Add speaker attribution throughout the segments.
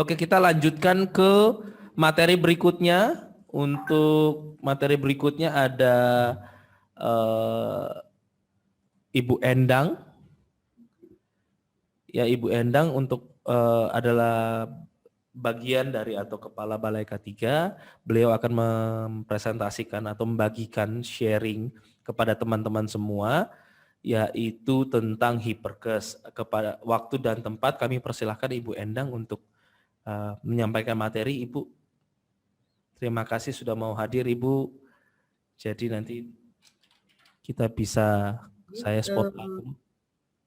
Speaker 1: Oke, kita lanjutkan ke materi berikutnya. Untuk materi berikutnya ada Ibu Endang. Ya, Ibu Endang untuk adalah bagian dari atau kepala Balai K3. Beliau akan mempresentasikan atau membagikan sharing kepada teman-teman semua, yaitu tentang hiperkes. Kepada waktu dan tempat kami persilahkan Ibu Endang untuk menyampaikan materi. Ibu, terima kasih sudah mau hadir Ibu. Jadi nanti kita bisa saya spotlight.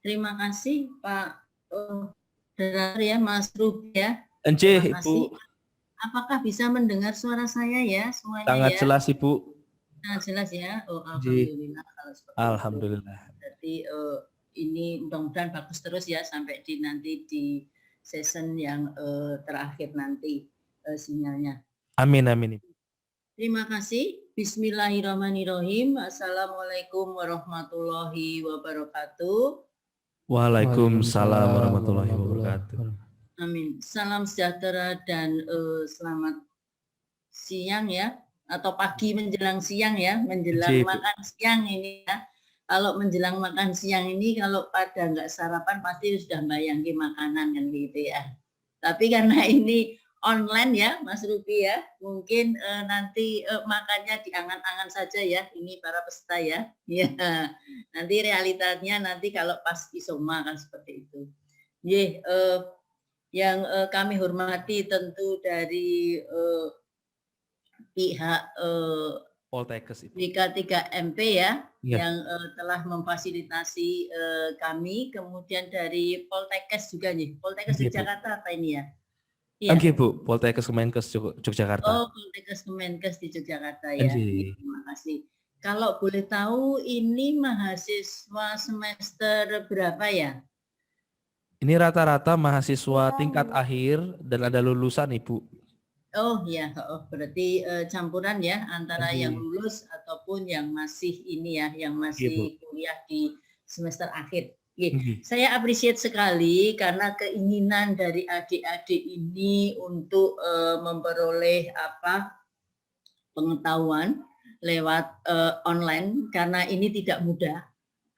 Speaker 2: Terima kasih Pak Moderator ya, Mas Ruby ya.
Speaker 1: Encih,
Speaker 2: Terima kasih.
Speaker 1: Ibu.
Speaker 2: Apakah bisa mendengar suara saya ya semuanya?
Speaker 1: Sangat
Speaker 2: ya?
Speaker 1: jelas Ibu.
Speaker 2: Sangat jelas ya. Oh, alhamdulillah kalau seperti
Speaker 1: Alhamdulillah.
Speaker 2: itu. Berarti ini mudah-mudahan bagus terus ya sampai nanti di season yang terakhir nanti sinyalnya.
Speaker 1: Amin amin.
Speaker 2: Terima kasih. Bismillahirrahmanirrahim. Assalamualaikum warahmatullahi wabarakatuh.
Speaker 1: Waalaikumsalam warahmatullahi wabarakatuh.
Speaker 2: Amin. Salam sejahtera dan selamat siang ya, atau pagi menjelang siang ya, menjelang makan siang ini ya. Kalau menjelang makan siang ini, kalau pada nggak sarapan pasti sudah bayangin makanan kan gitu ya. Tapi karena ini online ya, Mas Ruby ya, mungkin nanti makannya di angan-angan saja ya, ini para peserta ya. Ya, nanti realitanya nanti kalau pas isoma kan seperti itu. Yang kami hormati tentu dari pihak
Speaker 1: Poltekkes
Speaker 2: BK3MP ya, yang telah memfasilitasi kami, kemudian dari Poltekkes juga nih, Poltekkes di Jakarta apa ini ya?
Speaker 1: Oke Bu, Poltekkes Kemenkes Yogyakarta.
Speaker 2: Oh, Poltekkes Kemenkes di Yogyakarta ya. Terima kasih. Kalau boleh tahu ini mahasiswa semester berapa ya?
Speaker 1: Ini rata-rata mahasiswa tingkat akhir dan ada lulusan Ibu.
Speaker 2: Oh ya, berarti campuran ya antara yang lulus ataupun yang masih ini ya, yang masih kuliah di semester akhir. Saya appreciate sekali karena keinginan dari adik-adik ini untuk memperoleh pengetahuan lewat online, karena ini tidak mudah.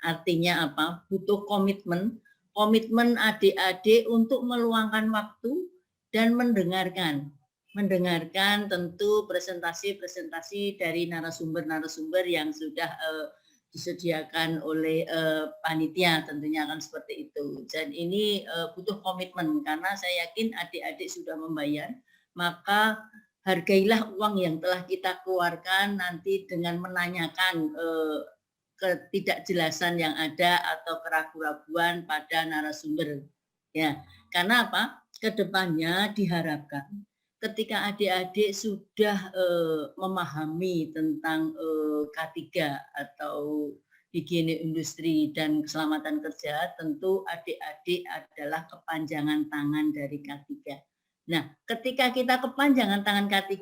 Speaker 2: Artinya apa? Butuh komitmen adik-adik untuk meluangkan waktu dan mendengarkan tentu presentasi dari narasumber yang sudah disediakan oleh panitia, tentunya akan seperti itu. Dan ini butuh komitmen karena saya yakin adik-adik sudah membayar, maka hargailah uang yang telah kita keluarkan nanti dengan menanyakan ketidakjelasan yang ada atau keraguan-raguan pada narasumber. Ya, karena apa? Kedepannya diharapkan ketika adik-adik sudah memahami tentang K3 atau higiene industri dan keselamatan kerja, tentu adik-adik adalah kepanjangan tangan dari K3. Nah, ketika kita kepanjangan tangan K3,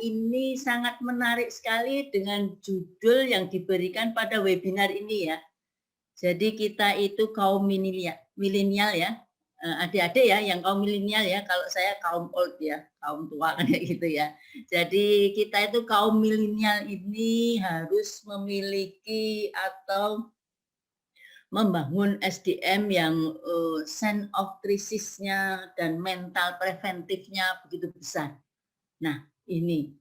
Speaker 2: ini sangat menarik sekali dengan judul yang diberikan pada webinar ini ya. Jadi kita itu kaum milenial ya, adik-adik ya, yang kaum milenial ya, kalau saya kaum old ya, kaum tua kan gitu ya. Jadi kita itu kaum milenial ini harus memiliki atau membangun SDM yang sense of krisisnya dan mental preventifnya begitu besar. Nah, ini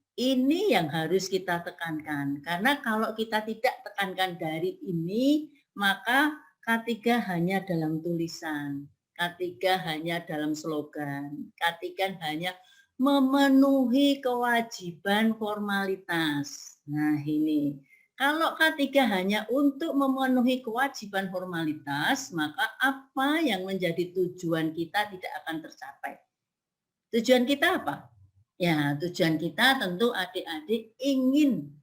Speaker 2: yang harus kita tekankan. Karena kalau kita tidak tekankan dari ini, maka K3 hanya dalam tulisan, K3 hanya dalam slogan, K3 hanya memenuhi kewajiban formalitas. Nah, ini. Kalau K3 hanya untuk memenuhi kewajiban formalitas, maka apa yang menjadi tujuan kita tidak akan tercapai. Tujuan kita apa? Ya, tujuan kita tentu adik-adik ingin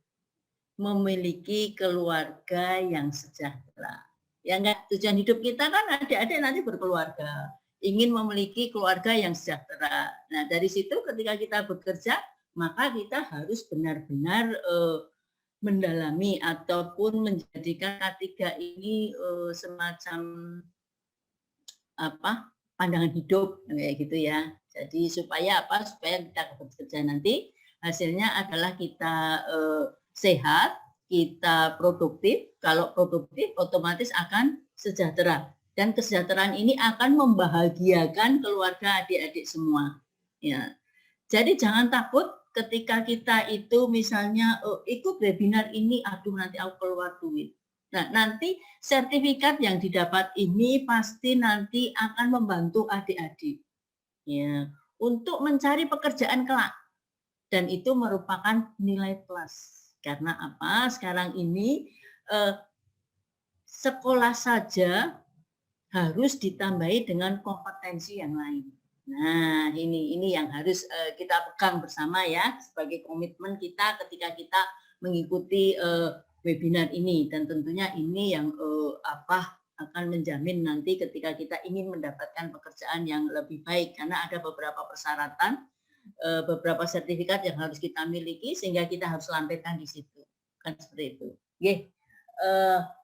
Speaker 2: memiliki keluarga yang sejahtera. Ya enggak, tujuan hidup kita kan adik-adik nanti berkeluarga, ingin memiliki keluarga yang sejahtera. Nah, dari situ ketika kita bekerja, maka kita harus benar-benar mendalami ataupun menjadikan K3 ini semacam pandangan hidup kayak gitu ya. Jadi supaya apa? Supaya kita bekerja nanti hasilnya adalah kita sehat, kita produktif. Kalau produktif otomatis akan sejahtera. Dan kesejahteraan ini akan membahagiakan keluarga adik-adik semua. Ya. Jadi jangan takut ketika kita itu misalnya ikut webinar ini, aduh nanti aku keluar duit. Nah, nanti sertifikat yang didapat ini pasti nanti akan membantu adik-adik ya untuk mencari pekerjaan kelak. Dan itu merupakan nilai plus. Karena apa? Sekarang ini sekolah saja harus ditambahi dengan kompetensi yang lain. Nah, ini yang harus kita pegang bersama ya sebagai komitmen kita ketika kita mengikuti webinar ini, dan tentunya ini yang akan menjamin nanti ketika kita ingin mendapatkan pekerjaan yang lebih baik, karena ada beberapa persyaratan, beberapa sertifikat yang harus kita miliki sehingga kita harus lampirkan di situ. Kan seperti itu. Oke.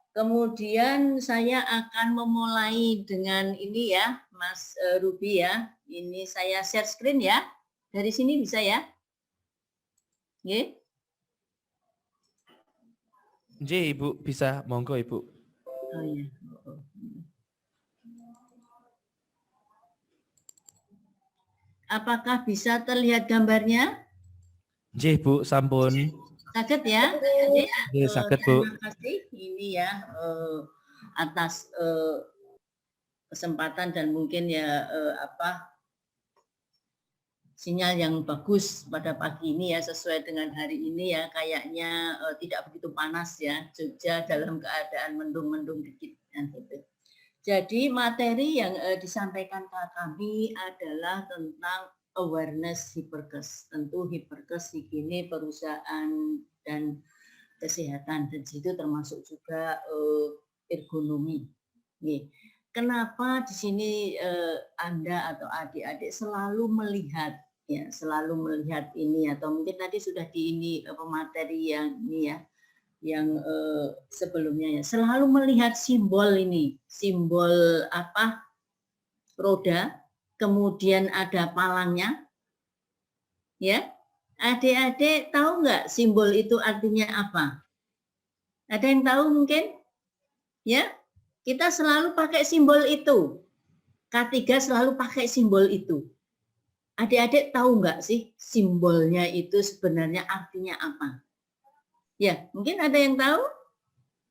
Speaker 2: Kemudian saya akan memulai dengan ini ya, Mas Ruby ya. Ini saya share screen ya. Dari sini bisa ya? Oke.
Speaker 1: Ibu bisa, monggo Ibu.
Speaker 2: Oh iya. Apakah bisa terlihat gambarnya?
Speaker 1: Bu, sampun.
Speaker 2: Sakit ya?
Speaker 1: Sakit Bu.
Speaker 2: Terima kasih ini ya atas kesempatan dan mungkin ya sinyal yang bagus pada pagi ini ya, sesuai dengan hari ini ya, kayaknya tidak begitu panas ya, Jogja dalam keadaan mendung-mendung dikit kan gitu. Jadi materi yang disampaikan ke kami adalah tentang awareness Hiperkes. Tentu Hiperkes ini perusahaan dan kesehatan, dan situ termasuk juga ergonomi. Nih, kenapa di sini Anda atau adik-adik selalu melihat ya, selalu melihat ini, atau mungkin tadi sudah di ini pemateri yang ini ya, yang sebelumnya ya, selalu melihat simbol ini, simbol apa? Roda, kemudian ada palangnya. Ya. Adik-adik tahu nggak simbol itu artinya apa? Ada yang tahu mungkin? Ya. Kita selalu pakai simbol itu. K3 selalu pakai simbol itu. Adik-adik tahu nggak sih simbolnya itu sebenarnya artinya apa? Ya, mungkin ada yang tahu?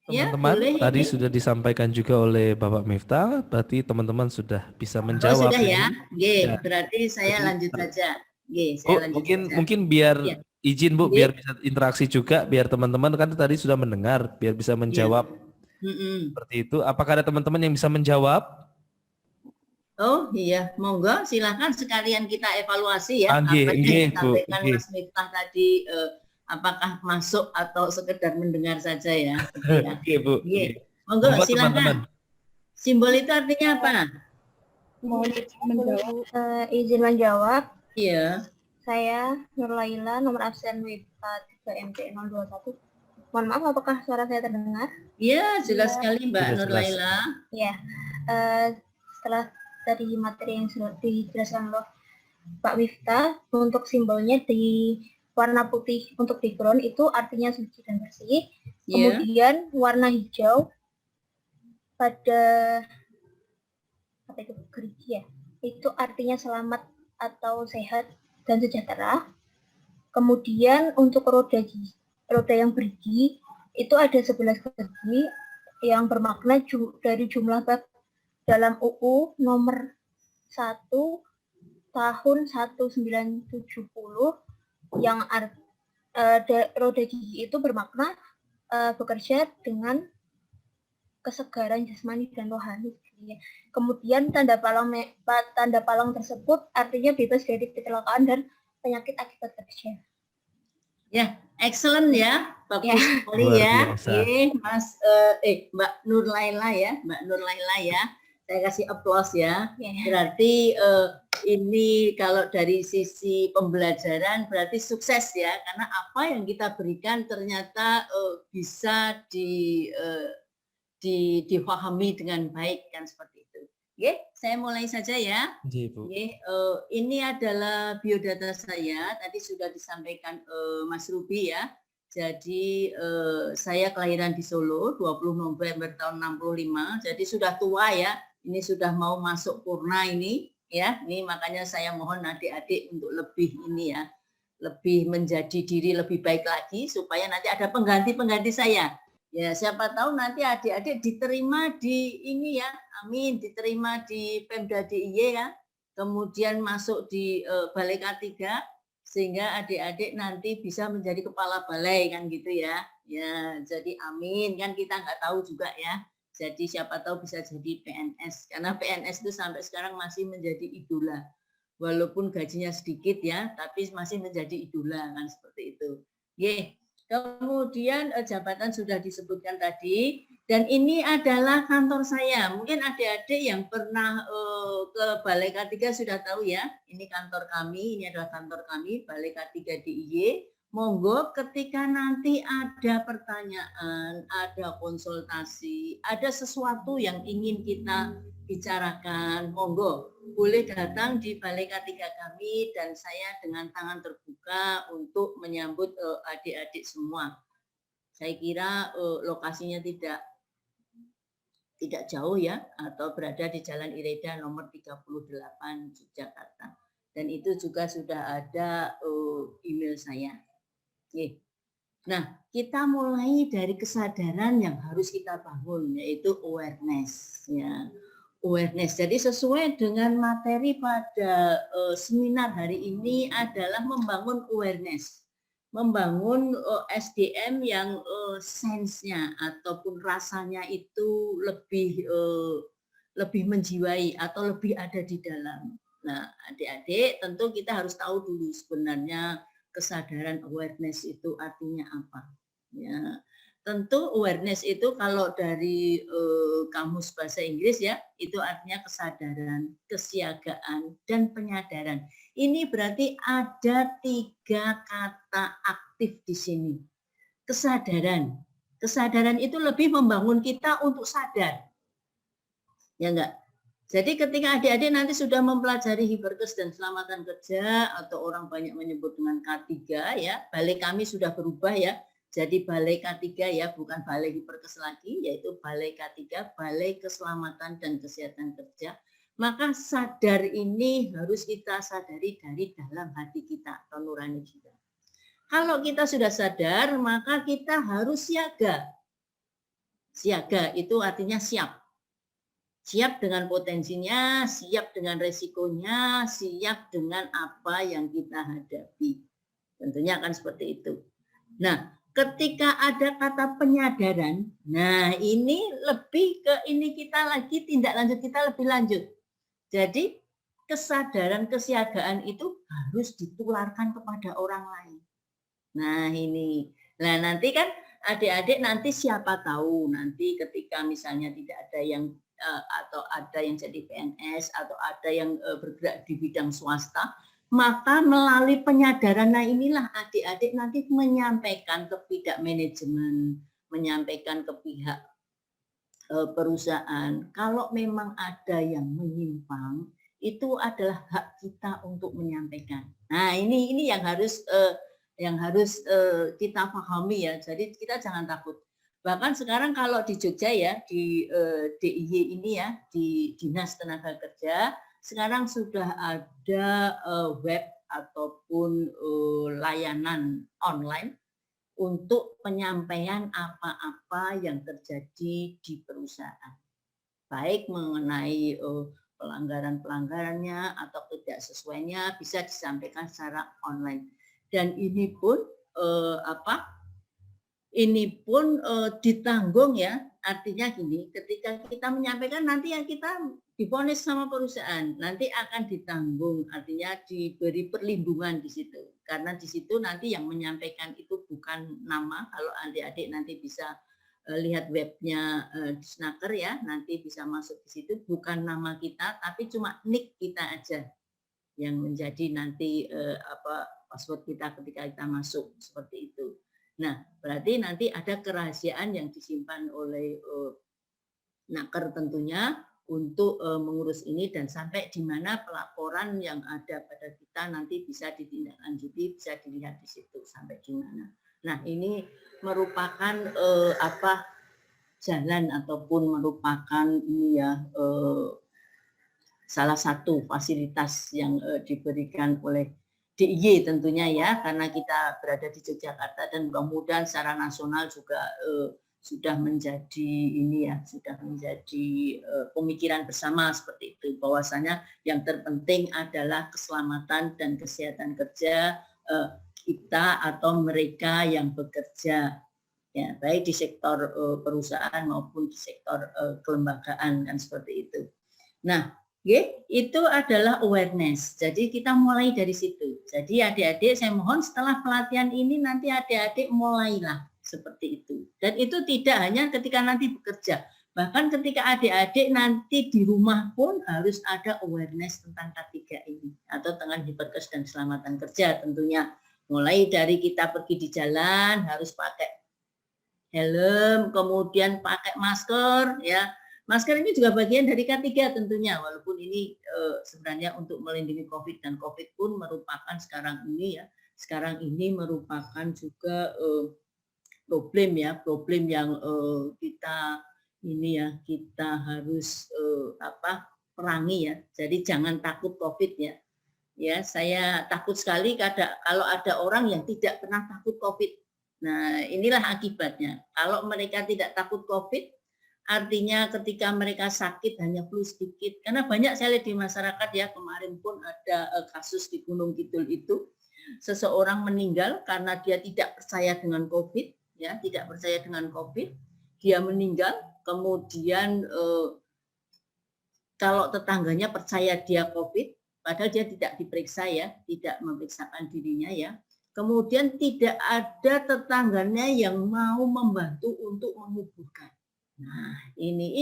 Speaker 1: Teman-teman, ya, tadi sudah disampaikan juga oleh Bapak Miftah, berarti teman-teman sudah bisa menjawab.
Speaker 2: Oh, sudah ya? Ya. Berarti saya lanjut saja. Saya lanjut
Speaker 1: mungkin biar izin Bu, biar bisa interaksi juga, biar teman-teman kan tadi sudah mendengar, biar bisa menjawab. Seperti itu. Apakah ada teman-teman yang bisa menjawab?
Speaker 2: Oh iya, monggo silakan sekalian kita evaluasi ya, apa yang disampaikan Mas Miftah tadi, apakah masuk atau sekedar mendengar saja ya.
Speaker 1: Oke Bu.
Speaker 2: Monggo silakan. Simbol itu artinya apa?
Speaker 3: Mohon menjawab. Izin menjawab.
Speaker 2: Iya.
Speaker 3: Saya Nur Laila, nomor absen WIPA 3MT021. Mohon maaf, apakah suara saya terdengar?
Speaker 2: Iya, jelas sekali Mbak Nur Laila.
Speaker 3: Iya. Setelah dari materi yang sudah dijelaskan oleh Pak Miftah, untuk simbolnya di warna putih untuk background itu artinya suci dan bersih. Kemudian warna hijau pada apa itu gerigi ya, itu artinya selamat atau sehat dan sejahtera. Kemudian untuk roda yang berigi itu ada 11 gerigi yang bermakna dari jumlah bab dalam UU nomor 1 tahun 1970 yang roda gigi itu bermakna bekerja dengan kesegaran jasmani dan rohani. Kemudian tanda palang tersebut artinya bebas dari kecelakaan dan penyakit akibat kerja.
Speaker 2: Ya, excellent ya, bagus sekali ya. Mas Mbak Nur Laila ya, Mbak Nur Laila ya. Saya kasih aplaus ya. Berarti ini kalau dari sisi pembelajaran berarti sukses ya, karena apa yang kita berikan ternyata bisa difahami dengan baik kan, seperti itu. Saya mulai saja ya.
Speaker 1: Nggih, Bu.
Speaker 2: Ini adalah biodata saya. Tadi sudah disampaikan Mas Ruby ya. Jadi saya kelahiran di Solo 20 November tahun 65. Jadi sudah tua ya. Ini sudah mau masuk purna ini ya. Ini makanya saya mohon adik-adik untuk lebih ini ya. Lebih menjadi diri lebih baik lagi supaya nanti ada pengganti saya. Ya, siapa tahu nanti adik-adik diterima di ini ya, amin, diterima di Pemda DIY ya, kemudian masuk di Balai K3, sehingga adik-adik nanti bisa menjadi kepala balai kan gitu ya. Ya, jadi amin, kan kita nggak tahu juga ya. Jadi siapa tahu bisa jadi PNS, karena PNS itu sampai sekarang masih menjadi idola. Walaupun gajinya sedikit ya, tapi masih menjadi idola kan seperti itu. Kemudian jabatan sudah disebutkan tadi, dan ini adalah kantor saya. Mungkin adik-adik yang pernah ke Balai K3 sudah tahu ya, ini kantor kami, ini adalah kantor kami, Balai K3 DIY. Monggo ketika nanti ada pertanyaan, ada konsultasi, ada sesuatu yang ingin kita bicarakan, monggo boleh datang di Balai K3 kami dan saya dengan tangan terbuka untuk menyambut adik-adik semua. Saya kira lokasinya tidak jauh ya, atau berada di Jalan Ireda nomor 38 Yogyakarta. Dan itu juga sudah ada email saya. Nah, kita mulai dari kesadaran yang harus kita bangun, yaitu awareness ya. Awareness. Jadi sesuai dengan materi pada seminar hari ini adalah membangun awareness, membangun SDM yang sense-nya ataupun rasanya itu lebih menjiwai atau lebih ada di dalam. Nah, adik-adik tentu kita harus tahu dulu sebenarnya kesadaran awareness itu artinya apa. Ya. Tentu awareness itu kalau dari kamus bahasa Inggris ya, itu artinya kesadaran, kesiagaan, dan penyadaran. Ini berarti ada 3 kata aktif di sini. Kesadaran. Kesadaran itu lebih membangun kita untuk sadar. Ya enggak? Jadi ketika adik-adik nanti sudah mempelajari Hiperkes dan Keselamatan Kerja, atau orang banyak menyebut dengan K3 ya, balai kami sudah berubah ya. Jadi Balai K3 ya, bukan Balai Hiperkes lagi, yaitu Balai K3, Balai Keselamatan dan Kesehatan Kerja. Maka sadar ini harus kita sadari dari dalam hati kita atau nurani kita. Kalau kita sudah sadar, maka kita harus siaga. Siaga itu artinya siap. Siap dengan potensinya, siap dengan resikonya, siap dengan apa yang kita hadapi. Tentunya akan seperti itu. Nah, ketika ada kata penyadaran, nah ini lebih ke ini kita lagi tindak lanjut kita lebih lanjut. Jadi kesadaran kesiagaan itu harus ditularkan kepada orang lain. Nah ini, nah nanti kan adik-adik nanti siapa tahu nanti ketika misalnya tidak ada yang atau ada yang jadi PNS atau ada yang bergerak di bidang swasta, maka melalui penyadaran inilah adik-adik nanti menyampaikan ke pihak manajemen, menyampaikan ke pihak perusahaan. Kalau memang ada yang menyimpang, itu adalah hak kita untuk menyampaikan. Nah ini yang harus kita pahami ya. Jadi kita jangan takut. Bahkan sekarang kalau di Jogja ya, di DIY ini ya, di Dinas Tenaga Kerja, sekarang sudah ada web ataupun layanan online untuk penyampaian apa-apa yang terjadi di perusahaan. Baik mengenai pelanggaran-pelanggarannya atau tidak sesuainya bisa disampaikan secara online. Dan ini pun ditanggung ya, artinya gini, ketika kita menyampaikan nanti yang kita divonis sama perusahaan, nanti akan ditanggung, artinya diberi perlindungan di situ. Karena di situ nanti yang menyampaikan itu bukan nama, kalau adik-adik nanti bisa lihat webnya Disnaker ya, nanti bisa masuk di situ, bukan nama kita, tapi cuma nick kita aja yang menjadi nanti password kita ketika kita masuk, seperti itu. Nah, berarti nanti ada kerahasiaan yang disimpan oleh Naker tentunya untuk mengurus ini dan sampai di mana pelaporan yang ada pada kita nanti bisa ditindaklanjuti, bisa dilihat di situ sampai di mana. Nah, ini merupakan jalan ataupun merupakan ini ya salah satu fasilitas yang diberikan oleh DIY tentunya ya, karena kita berada di Yogyakarta dan mudah-mudahan secara nasional juga sudah menjadi ini ya, sudah menjadi pemikiran bersama seperti itu, bahwasanya yang terpenting adalah keselamatan dan kesehatan kerja kita atau mereka yang bekerja ya, baik di sektor perusahaan maupun di sektor kelembagaan kan seperti itu. Nah, itu adalah awareness. Jadi kita mulai dari situ. Jadi adik-adik saya mohon setelah pelatihan ini nanti adik-adik mulailah seperti itu. Dan itu tidak hanya ketika nanti bekerja. Bahkan ketika adik-adik nanti di rumah pun harus ada awareness tentang K3 ini. Atau tentang hiperkes dan keselamatan kerja tentunya. Mulai dari kita pergi di jalan harus pakai helm, kemudian pakai masker ya. Masker ini juga bagian dari K3 tentunya, walaupun ini sebenarnya untuk melindungi COVID dan COVID pun merupakan sekarang ini merupakan juga problem yang kita harus perangi ya. Jadi jangan takut COVID ya. Ya, saya takut sekali kalau ada orang yang tidak pernah takut COVID. Nah, inilah akibatnya. Kalau mereka tidak takut COVID, artinya ketika mereka sakit hanya flu sedikit. Karena banyak saya lihat di masyarakat ya, kemarin pun ada kasus di Gunung Kidul itu, seseorang meninggal karena dia tidak percaya dengan COVID, ya, tidak percaya dengan COVID, dia meninggal, kemudian kalau tetangganya percaya dia COVID, padahal dia tidak diperiksa ya, tidak memeriksakan dirinya ya, kemudian tidak ada tetangganya yang mau membantu untuk menguburkan. Nah, ini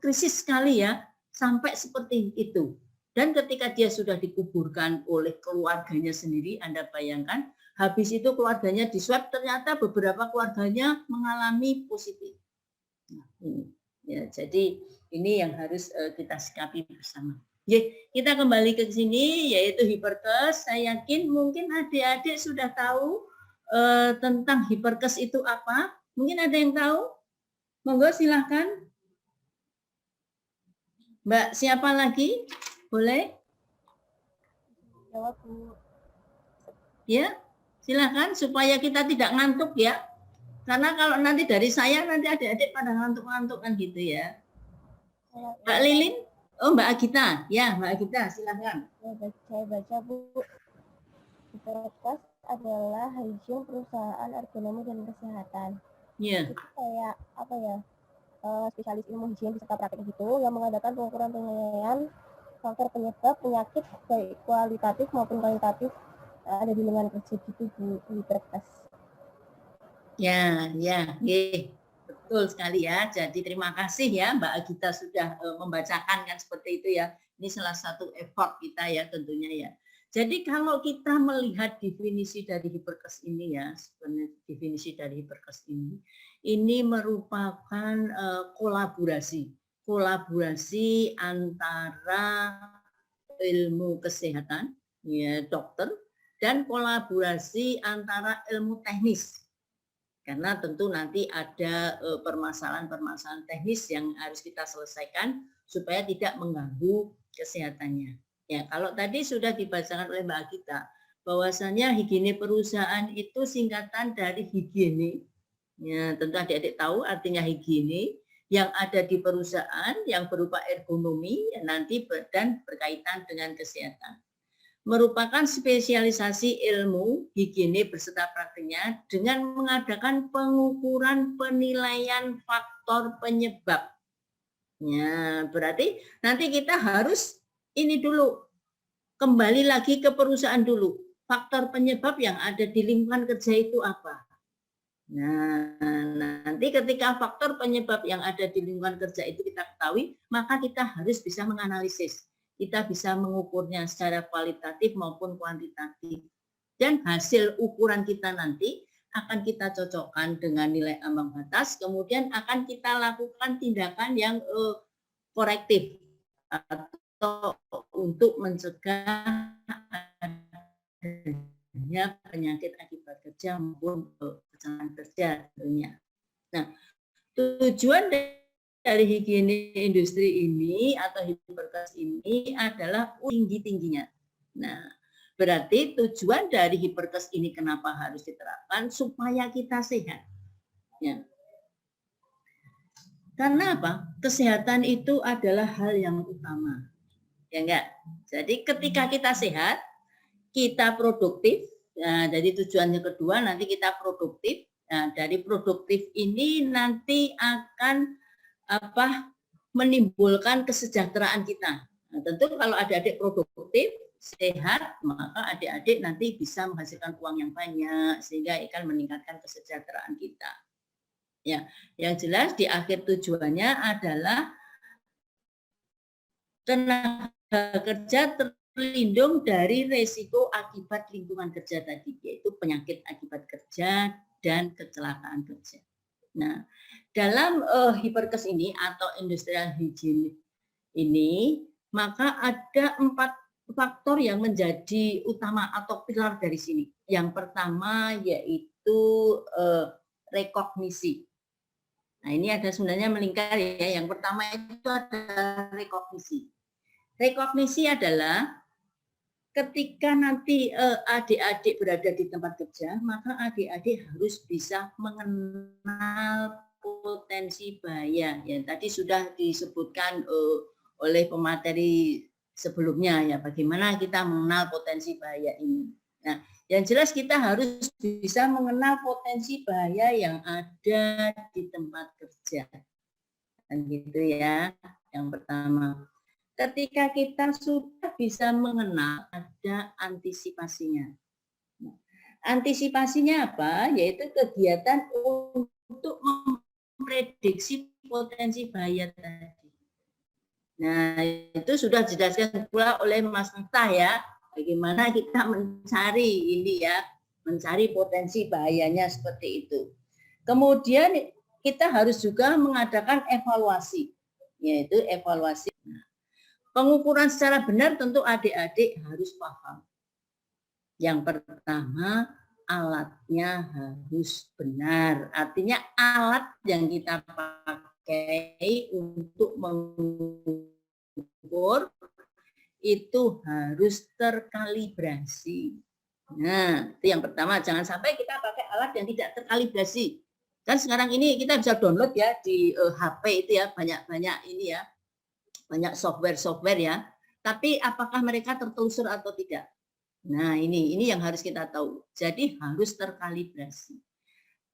Speaker 2: krisis sekali ya, sampai seperti itu. Dan ketika dia sudah dikuburkan oleh keluarganya sendiri, Anda bayangkan, habis itu keluarganya diswab, ternyata beberapa keluarganya mengalami positif. Nah, ini. Ya, jadi ini yang harus kita sikapi bersama. Kita kembali ke sini, yaitu hiperkes. Saya yakin mungkin adik-adik sudah tahu tentang hiperkes itu apa. Mungkin ada yang tahu? Monggo silahkan. Mbak, siapa lagi? Boleh?
Speaker 3: Jawab, Bu.
Speaker 2: Ya, silahkan supaya kita tidak ngantuk ya. Karena kalau nanti dari saya, nanti adik-adik pada ngantuk-ngantuk kan gitu ya. Mbak Lilin? Oh, Mbak Agita. Ya, Mbak Agita, silahkan.
Speaker 3: Saya baca, Bu. Hiperkes adalah hijau perusahaan ergonomi dan kesehatan.
Speaker 2: Iya.
Speaker 3: Itu kayak apa ya, spesialis ilmu higien beserta praktek gitu yang mengadakan pengukuran penilaian faktor penyebab penyakit baik kualitatif maupun kualitatif ada di lingkungan kerja gitu Bu, di Hiperkes.
Speaker 2: Ya, betul sekali ya. Jadi terima kasih ya Mbak Agita sudah membacakan kan seperti itu ya. Ini salah satu effort kita ya tentunya ya. Jadi kalau kita melihat definisi dari hiperkes ini ya, sebenarnya definisi dari hiperkes ini merupakan kolaborasi antara ilmu kesehatan, ya dokter, dan kolaborasi antara ilmu teknis. Karena tentu nanti ada permasalahan-permasalahan teknis yang harus kita selesaikan supaya tidak mengganggu kesehatannya. Ya, kalau tadi sudah dibacakan oleh Mbak Agita, bahwasanya higiene perusahaan itu singkatan dari higiene. Ya, tentu adik-adik tahu artinya higiene yang ada di perusahaan yang berupa ergonomi ya, nanti dan berkaitan dengan kesehatan. Merupakan spesialisasi ilmu higiene beserta praktiknya dengan mengadakan pengukuran penilaian faktor penyebab. Ya, berarti nanti kita harus ini dulu, kembali lagi ke perusahaan dulu. Faktor penyebab yang ada di lingkungan kerja itu apa? Nah, nanti ketika faktor penyebab yang ada di lingkungan kerja itu kita ketahui, maka kita harus bisa menganalisis. Kita bisa mengukurnya secara kualitatif maupun kuantitatif. Dan hasil ukuran kita nanti akan kita cocokkan dengan nilai ambang batas, kemudian akan kita lakukan tindakan yang korektif atau untuk mencegah adanya penyakit akibat kerja maupun kecelakaan kerja tentunya. Nah, tujuan dari higiene industri ini atau hiperkes ini adalah tinggi-tingginya. Nah, berarti tujuan dari hiperkes ini kenapa harus diterapkan? Supaya kita sehat. Ya. Karena apa? Kesehatan itu adalah hal yang utama. Ya enggak? Jadi ketika kita sehat, kita produktif. Nah, jadi tujuannya kedua nanti kita produktif. Nah, dari produktif ini nanti akan menimbulkan kesejahteraan kita. Nah, tentu kalau adik-adik produktif, sehat, maka adik-adik nanti bisa menghasilkan uang yang banyak sehingga akan meningkatkan kesejahteraan kita. Ya, yang jelas di akhir tujuannya adalah tenaga kerja terlindung dari resiko akibat lingkungan kerja tadi, yaitu penyakit akibat kerja dan kecelakaan kerja. Nah, dalam hiperkes ini atau industrial hygiene ini, maka ada 4 faktor yang menjadi utama atau pilar dari sini. Yang pertama yaitu rekognisi. Nah, ini ada sebenarnya melingkar ya. Yang pertama itu ada rekognisi. Rekognisi adalah ketika nanti adik-adik berada di tempat kerja, maka adik-adik harus bisa mengenal potensi bahaya. Ya, tadi sudah disebutkan oleh pemateri sebelumnya ya, bagaimana kita mengenal potensi bahaya ini. Nah, yang jelas kita harus bisa mengenal potensi bahaya yang ada di tempat kerja. Dan gitu ya, yang pertama. Ketika kita sudah bisa mengenal, ada antisipasinya. Nah, antisipasinya apa? Yaitu kegiatan untuk memprediksi potensi bahaya tadi. Nah, itu sudah dijelaskan pula oleh Mas Miftah ya. Bagaimana kita mencari ini ya, mencari potensi bahayanya seperti itu. Kemudian kita harus juga mengadakan evaluasi, yaitu evaluasi. Pengukuran secara benar tentu adik-adik harus paham. Yang pertama, alatnya harus benar. Artinya alat yang kita pakai untuk mengukur itu harus terkalibrasi. Nah, itu yang pertama. Jangan sampai kita pakai alat yang tidak terkalibrasi. Kan sekarang ini kita bisa download ya di HP itu ya, banyak-banyak ini ya, banyak software ya. Tapi apakah mereka tertelusur atau tidak? Nah, ini yang harus kita tahu. Jadi harus terkalibrasi.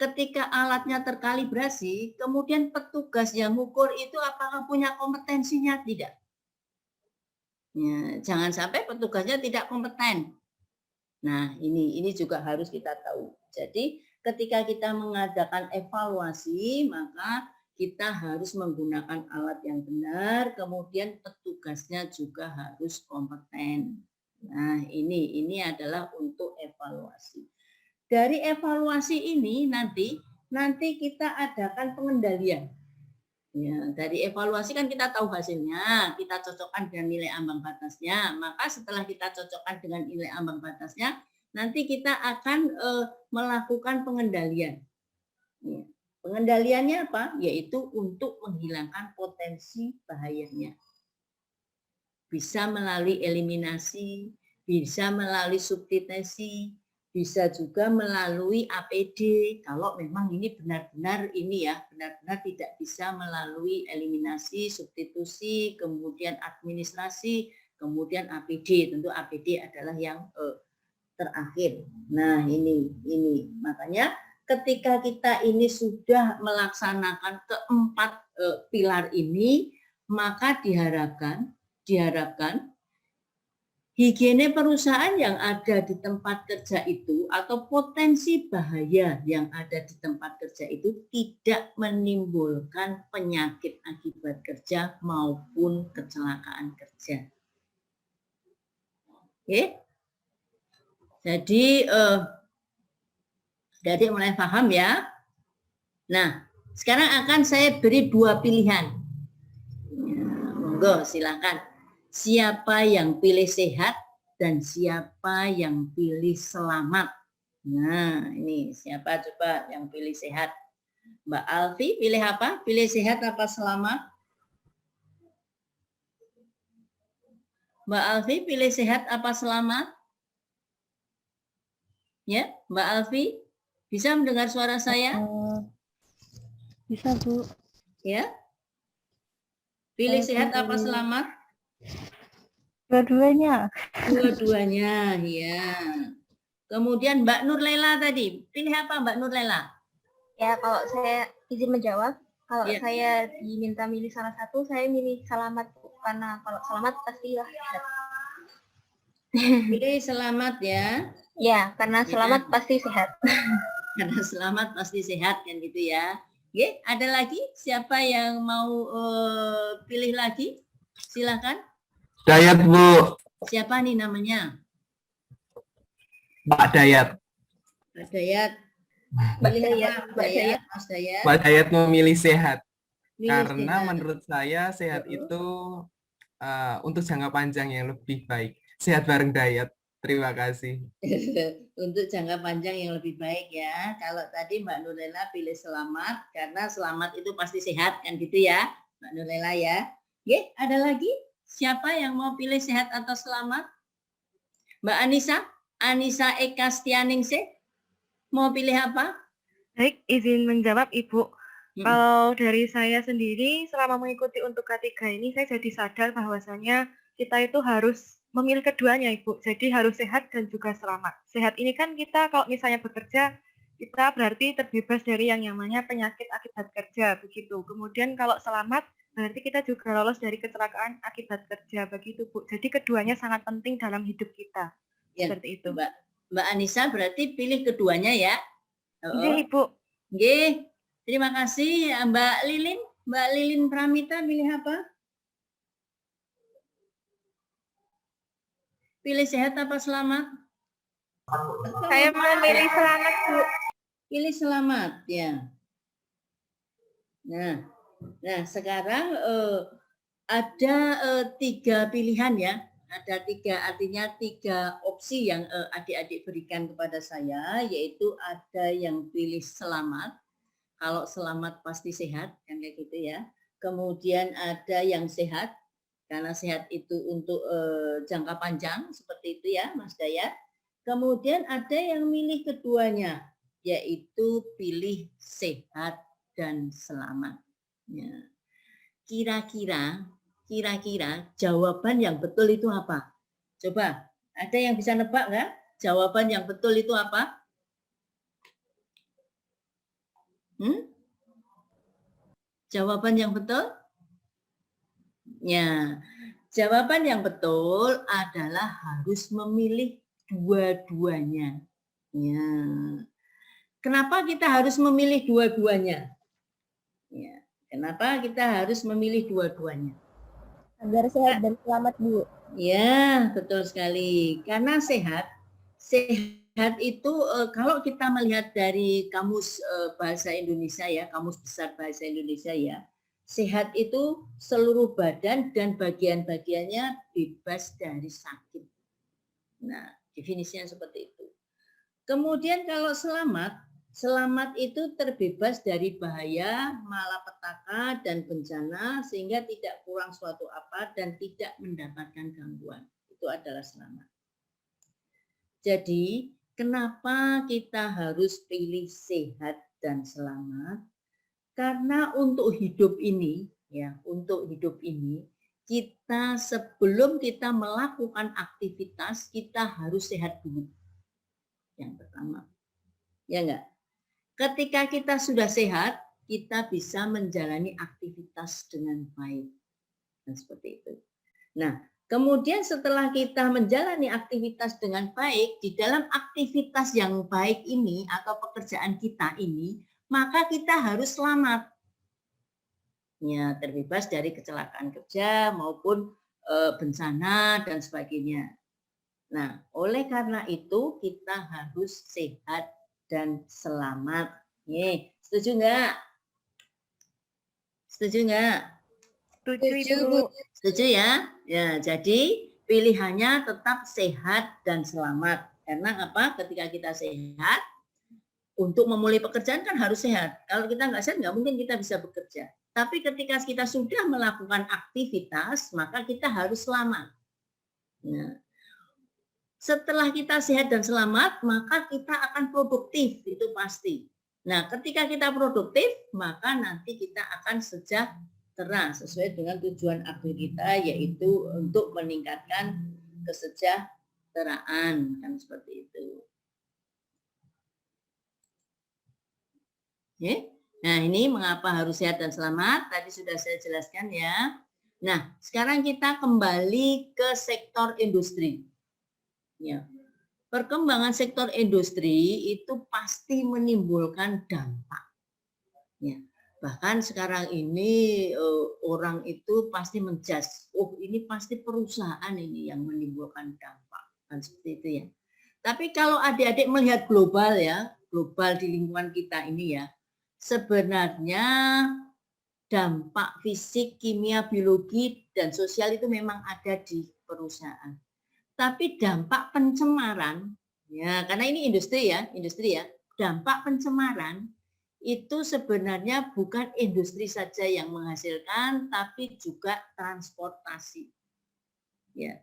Speaker 2: Ketika alatnya terkalibrasi, kemudian petugas yang mengukur itu apakah punya kompetensinya? Tidak. Ya, jangan sampai petugasnya tidak kompeten. Nah, ini juga harus kita tahu. Jadi, ketika kita mengadakan evaluasi, maka kita harus menggunakan alat yang benar, kemudian petugasnya juga harus kompeten. Nah, ini adalah untuk evaluasi. Dari evaluasi ini nanti kita adakan pengendalian. Ya, dari evaluasi kan kita tahu hasilnya, kita cocokkan dengan nilai ambang batasnya. Maka setelah kita cocokkan dengan nilai ambang batasnya, nanti kita akan melakukan pengendalian. Ya. Pengendaliannya apa? Yaitu untuk menghilangkan potensi bahayanya. Bisa melalui eliminasi, bisa melalui substitusi, bisa juga melalui APD kalau memang ini benar-benar benar-benar tidak bisa melalui eliminasi, substitusi, kemudian administrasi, kemudian APD. Tentu APD adalah yang terakhir. Nah, ini makanya ketika kita ini sudah melaksanakan keempat pilar ini, maka diharapkan higiene perusahaan yang ada di tempat kerja itu atau potensi bahaya yang ada di tempat kerja itu tidak menimbulkan penyakit akibat kerja maupun kecelakaan kerja. Oke. Jadi Adik mulai paham ya? Nah, sekarang akan saya beri 2 pilihan. Ya, monggo silakan. Siapa yang pilih sehat dan siapa yang pilih selamat? Nah, ini siapa coba yang pilih sehat? Mbak Alfi pilih apa? Pilih sehat apa selamat? Mbak Alfi pilih sehat apa selamat? Ya, Mbak Alfi bisa mendengar suara saya?
Speaker 3: Bisa, Bu.
Speaker 2: Ya. Pilih
Speaker 3: Saya
Speaker 2: sehat apa
Speaker 3: pilih
Speaker 2: selamat?
Speaker 3: dua-duanya.
Speaker 2: Dua-duanya, ya. Kemudian Mbak Nur Lela tadi, pilih apa Mbak Nur Lela?
Speaker 3: Ya, kalau saya izin menjawab, kalau
Speaker 2: Ya.
Speaker 3: saya diminta milih salah satu, saya milih selamat, Bu. Karena kalau selamat pastilah sehat.
Speaker 2: Pilih selamat ya.
Speaker 3: Ya, karena selamat pasti sehat.
Speaker 2: Karena selamat pasti sehat kan gitu ya. Oke, ada lagi siapa yang mau pilih lagi? Silakan.
Speaker 4: Dayat, Bu.
Speaker 2: Siapa nih namanya?
Speaker 4: Mbak Dayat.
Speaker 2: Mbak Dayat.
Speaker 3: Mbak
Speaker 2: Pilih
Speaker 3: Dayat,
Speaker 2: apa,
Speaker 3: Mbak Dayat.
Speaker 2: Mas Dayat.
Speaker 4: Mbak Dayat memilih sehat.
Speaker 2: Pilih
Speaker 4: Karena
Speaker 2: sehat.
Speaker 4: menurut saya sehat itu untuk jangka panjang yang lebih baik. Sehat bareng Dayat. Terima kasih.
Speaker 2: Untuk jangka panjang yang lebih baik ya. Kalau tadi Mbak Nurlela pilih selamat karena selamat itu pasti sehat kan gitu ya, Mbak Nurlela ya. Oke, ada lagi? Siapa yang mau pilih sehat atau selamat? Mbak Anissa, Anissa Eka Stianingsih, mau pilih apa?
Speaker 5: Baik, izin menjawab Ibu.
Speaker 2: Hmm.
Speaker 5: Kalau dari saya sendiri, selama mengikuti untuk K3 ini, saya jadi sadar bahwasanya kita itu harus memilih keduanya, Ibu. Jadi harus sehat dan juga selamat. Sehat ini kan kita kalau misalnya bekerja, kita berarti terbebas dari yang namanya penyakit akibat kerja, begitu. Kemudian kalau selamat, berarti kita juga lolos dari kecelakaan akibat kerja, begitu, Bu. Jadi keduanya sangat penting dalam hidup kita.
Speaker 2: Ya,
Speaker 5: seperti itu.
Speaker 2: Mbak Anissa berarti pilih keduanya ya.
Speaker 5: Iya, Ibu.
Speaker 2: Oke, terima kasih Mbak Lilin. Mbak Lilin Pramita pilih apa? Pilih sehat apa selamat?
Speaker 3: Saya memilih selamat, Bu.
Speaker 2: Pilih selamat ya. Nah sekarang ada 3 pilihan ya. Ada 3, artinya 3 opsi yang adik-adik berikan kepada saya, yaitu ada yang pilih selamat. Kalau selamat pasti sehat, kan kayak gitu ya. Kemudian ada yang sehat, karena sehat itu untuk jangka panjang, seperti itu ya Mas Dayat. Kemudian ada yang milih keduanya, yaitu pilih sehat dan selamat. Ya. Kira-kira jawaban yang betul itu apa? Coba, ada yang bisa nebak nggak? Jawaban yang betul itu apa? Jawaban yang betul? Ya, jawaban yang betul adalah harus memilih dua-duanya. Ya. Kenapa kita harus memilih dua-duanya? Ya. Kenapa kita harus memilih dua-duanya?
Speaker 3: Agar sehat dan selamat, Bu.
Speaker 2: Ya, betul sekali. Karena sehat itu kalau kita melihat dari kamus bahasa Indonesia ya, kamus besar bahasa Indonesia ya, sehat itu seluruh badan dan bagian-bagiannya bebas dari sakit. Nah, definisinya seperti itu. Kemudian kalau selamat itu terbebas dari bahaya, malapetaka, dan bencana sehingga tidak kurang suatu apa dan tidak mendapatkan gangguan. Itu adalah selamat. Jadi, kenapa kita harus pilih sehat dan selamat? Karena untuk hidup ini, kita sebelum kita melakukan aktivitas, kita harus sehat dulu. Yang pertama. Ya enggak? Ketika kita sudah sehat, kita bisa menjalani aktivitas dengan baik. Dan seperti itu. Nah, kemudian setelah kita menjalani aktivitas dengan baik, di dalam aktivitas yang baik ini atau pekerjaan kita ini, maka kita harus selamat. Ya, terbebas dari kecelakaan kerja maupun bencana dan sebagainya. Nah, oleh karena itu kita harus sehat dan selamat. Nih, setuju nggak? Setuju nggak?
Speaker 5: Setuju, Ibu.
Speaker 2: Setuju ya? Ya, jadi pilihannya tetap sehat dan selamat. Karena apa? Ketika kita sehat, untuk memulai pekerjaan kan harus sehat. Kalau kita nggak sehat, nggak mungkin kita bisa bekerja. Tapi ketika kita sudah melakukan aktivitas, maka kita harus selamat. Nah, setelah kita sehat dan selamat, maka kita akan produktif, itu pasti. Nah, ketika kita produktif, maka nanti kita akan sejahtera sesuai dengan tujuan akhir kita, yaitu untuk meningkatkan kesejahteraan, kan seperti itu. Oke. Nah, ini mengapa harus sehat dan selamat, tadi sudah saya jelaskan ya. Nah, sekarang kita kembali ke sektor industri. Ya. Perkembangan sektor industri itu pasti menimbulkan dampak. Ya. Bahkan sekarang ini orang itu pasti menjudge, oh ini pasti perusahaan ini yang menimbulkan dampak, kan seperti itu ya. Tapi kalau adik-adik melihat global ya, global di lingkungan kita ini ya, sebenarnya dampak fisik, kimia, biologi, dan sosial itu memang ada di perusahaan. Tapi dampak pencemaran, ya karena ini industri ya, dampak pencemaran itu sebenarnya bukan industri saja yang menghasilkan, tapi juga transportasi. Ya,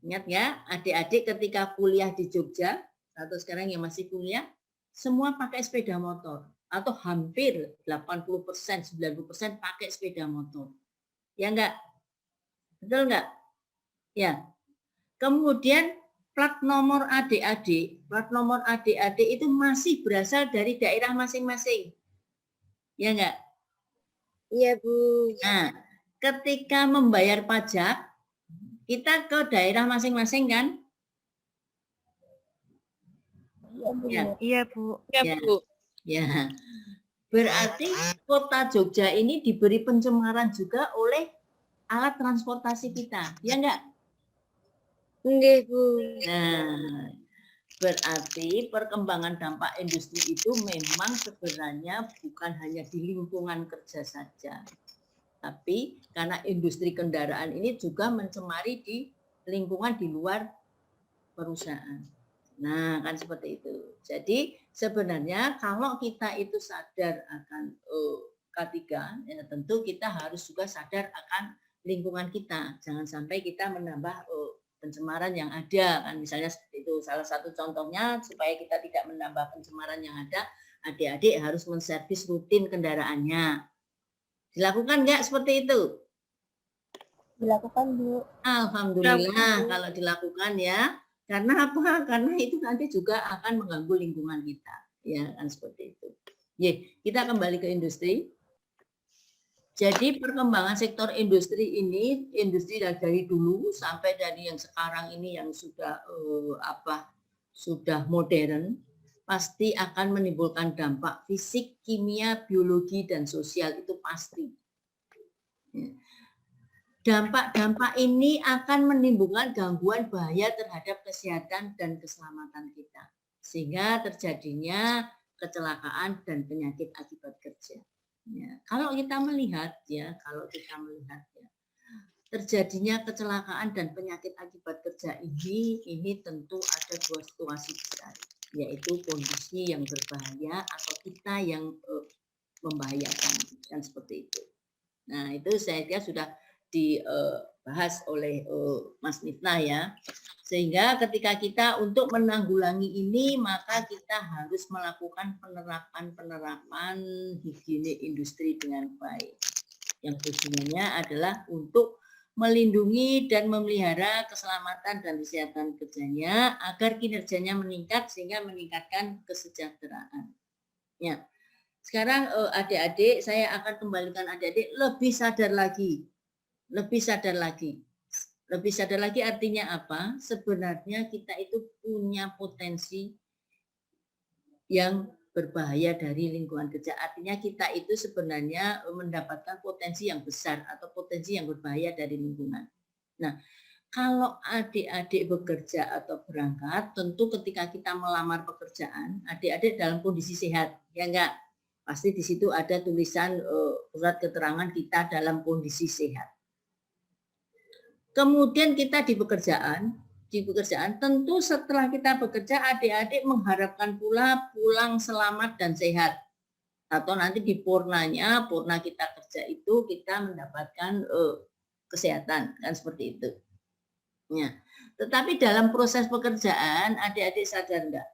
Speaker 2: ingat ya, adik-adik ketika kuliah di Jogja atau sekarang yang masih kuliah, semua pakai sepeda motor atau hampir 80%, 90% pakai sepeda motor. Ya enggak? Betul enggak? Ya. Kemudian plat nomor adik-adik itu masih berasal dari daerah masing-masing. Ya enggak?
Speaker 3: Iya, Bu.
Speaker 2: Nah, ketika membayar pajak, kita ke daerah masing-masing kan?
Speaker 3: Iya, Bu.
Speaker 2: Ya.
Speaker 5: Iya, Bu.
Speaker 2: Ya. Ya. Berarti kota Jogja ini diberi pencemaran juga oleh alat transportasi kita. Ya enggak?
Speaker 3: Enggak, Bu.
Speaker 2: Nah, berarti perkembangan dampak industri itu memang sebenarnya bukan hanya di lingkungan kerja saja. Tapi karena industri kendaraan ini juga mencemari di lingkungan di luar perusahaan. Nah, kan seperti itu. Jadi sebenarnya kalau kita itu sadar akan K3, ya tentu kita harus juga sadar akan lingkungan kita. Jangan sampai kita menambah pencemaran yang ada. Kan misalnya seperti itu. Salah satu contohnya supaya kita tidak menambah pencemaran yang ada, adik-adik harus menservis rutin kendaraannya. Dilakukan nggak seperti itu?
Speaker 3: Dilakukan, Bu.
Speaker 2: Alhamdulillah kalau dilakukan ya. Karena apa? Karena itu nanti juga akan mengganggu lingkungan kita. Ya kan seperti itu. Kita kembali ke industri. Jadi perkembangan sektor industri ini, industri dari dulu sampai dari yang sekarang ini yang sudah sudah modern, pasti akan menimbulkan dampak fisik, kimia, biologi, dan sosial, itu pasti. Dampak-dampak ini akan menimbulkan gangguan bahaya terhadap kesehatan dan keselamatan kita. Sehingga terjadinya kecelakaan dan penyakit akibat kerja. Ya, kalau kita melihat terjadinya kecelakaan dan penyakit akibat kerja ini tentu ada dua situasi besar, yaitu kondisi yang berbahaya atau kita yang membahayakan, kan seperti itu. Nah, itu saya kira sudah dibahas oleh Mas Miftah ya. Sehingga ketika kita untuk menanggulangi ini, maka kita harus melakukan penerapan higiene industri dengan baik. Yang tujuannya adalah untuk melindungi dan memelihara keselamatan dan kesehatan kerjanya agar kinerjanya meningkat sehingga meningkatkan kesejahteraan. Ya. Sekarang adik-adik, saya akan kembalikan adik-adik lebih sadar lagi. Lebih sadar lagi artinya apa? Sebenarnya kita itu punya potensi yang berbahaya dari lingkungan kerja. Artinya kita itu sebenarnya mendapatkan potensi yang besar atau potensi yang berbahaya dari lingkungan. Nah, Kalau adik-adik bekerja atau berangkat, tentu ketika kita melamar pekerjaan, adik-adik dalam kondisi sehat, ya enggak? Pasti di situ ada tulisan surat keterangan kita dalam kondisi sehat. Kemudian kita di pekerjaan tentu setelah kita bekerja adik-adik mengharapkan pula pulang selamat dan sehat. Atau nanti di purna kita kerja itu kita mendapatkan kesehatan, kan seperti itu. Ya. Tetapi dalam proses pekerjaan adik-adik sadar enggak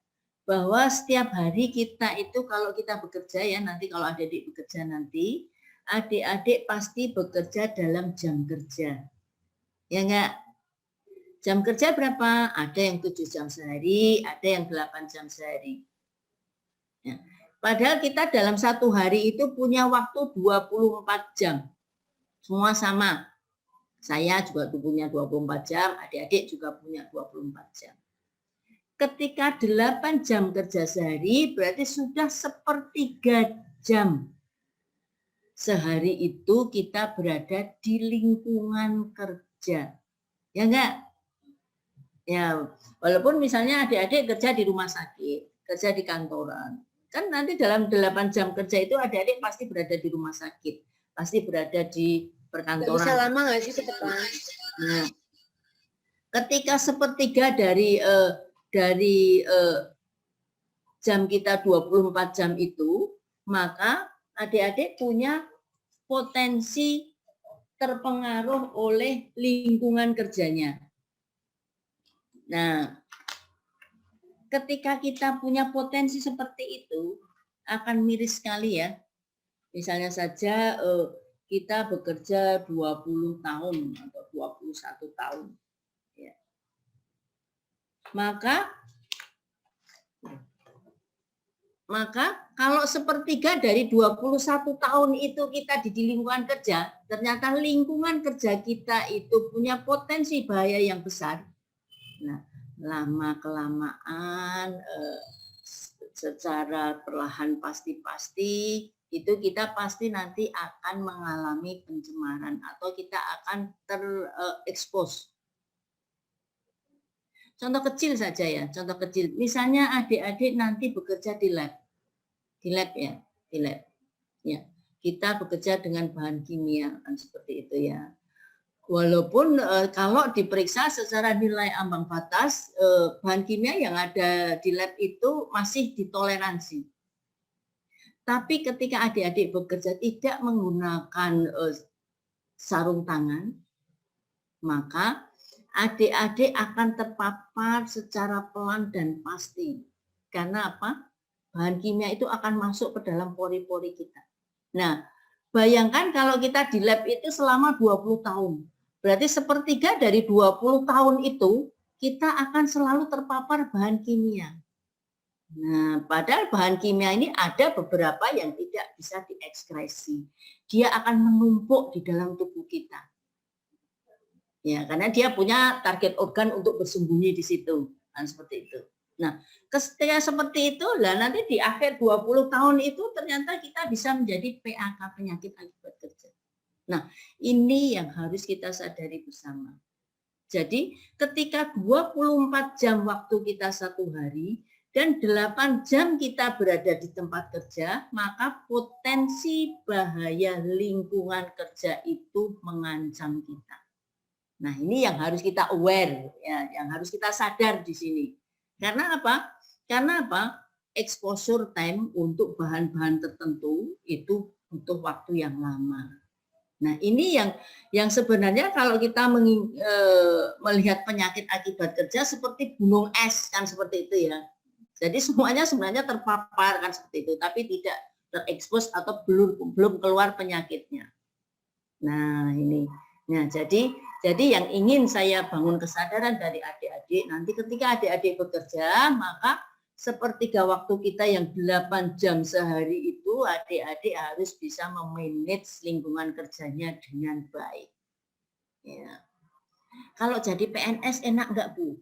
Speaker 2: bahwa setiap hari kita itu kalau kita bekerja ya nanti kalau adik-adik bekerja nanti adik-adik pasti bekerja dalam jam kerja. Ya enggak? Jam kerja berapa? Ada yang 7 jam sehari, ada yang 8 jam sehari. Ya. Padahal kita dalam satu hari itu punya waktu 24 jam. Semua sama. Saya juga punya 24 jam, adik-adik juga punya 24 jam. Ketika 8 jam kerja sehari, berarti sudah 1/3 jam. Sehari itu kita berada di lingkungan kerja. Ya enggak? Ya, walaupun misalnya adik-adik kerja di rumah sakit, kerja di kantoran. Kan nanti dalam 8 jam kerja itu adik-adik pasti berada di rumah sakit, pasti berada di perkantoran.
Speaker 3: Bisa lama nggak sih ke depan?
Speaker 2: Nah, ketika 1/3 dari jam kita 24 jam itu, maka adik-adik punya potensi terpengaruh oleh lingkungan kerjanya. Nah, ketika kita punya potensi seperti itu, akan miris sekali ya. Misalnya saja kita bekerja 20 tahun atau 21 tahun. Ya. Maka kalau 1/3 dari 21 tahun itu kita di lingkungan kerja, ternyata lingkungan kerja kita itu punya potensi bahaya yang besar. Nah, lama-kelamaan secara perlahan pasti itu kita pasti nanti akan mengalami pencemaran atau kita akan terekspos. Contoh kecil saja ya, contoh kecil. Misalnya adik-adik nanti bekerja di lab ya. Ya, kita bekerja dengan bahan kimia kan seperti itu ya. Walaupun kalau diperiksa secara nilai ambang batas, bahan kimia yang ada di lab itu masih ditoleransi. Tapi ketika adik-adik bekerja tidak menggunakan sarung tangan, maka adik-adik akan terpapar secara pelan dan pasti. Karena apa? Bahan kimia itu akan masuk ke dalam pori-pori kita. Nah, bayangkan kalau kita di lab itu selama 20 tahun. Berarti 1/3 dari 20 tahun itu kita akan selalu terpapar bahan kimia. Nah, padahal bahan kimia ini ada beberapa yang tidak bisa diekskresi. Dia akan menumpuk di dalam tubuh kita. Ya, karena dia punya target organ untuk bersembunyi di situ. Kan seperti itu. Nah, ketika seperti itu, lah nanti di akhir 20 tahun itu ternyata kita bisa menjadi PAK, penyakit akibat kerja. Nah, ini yang harus kita sadari bersama. Jadi, ketika 24 jam waktu kita satu hari dan 8 jam kita berada di tempat kerja, maka potensi bahaya lingkungan kerja itu mengancam kita. Nah, ini yang harus kita aware, ya, yang harus kita sadar di sini. Karena apa? Karena apa? Exposure time untuk bahan-bahan tertentu itu butuh waktu yang lama. Nah, ini yang sebenarnya kalau kita melihat penyakit akibat kerja seperti gunung es kan seperti itu ya. Jadi semuanya sebenarnya terpapar kan seperti itu, tapi tidak terekspos atau belum keluar penyakitnya. Nah, ini. Nah, jadi yang ingin saya bangun kesadaran dari adik-adik, nanti ketika adik-adik bekerja, maka 1/3 waktu kita yang 8 jam sehari itu adik-adik harus bisa memanage lingkungan kerjanya dengan baik. Ya. Kalau jadi PNS enak enggak, Bu?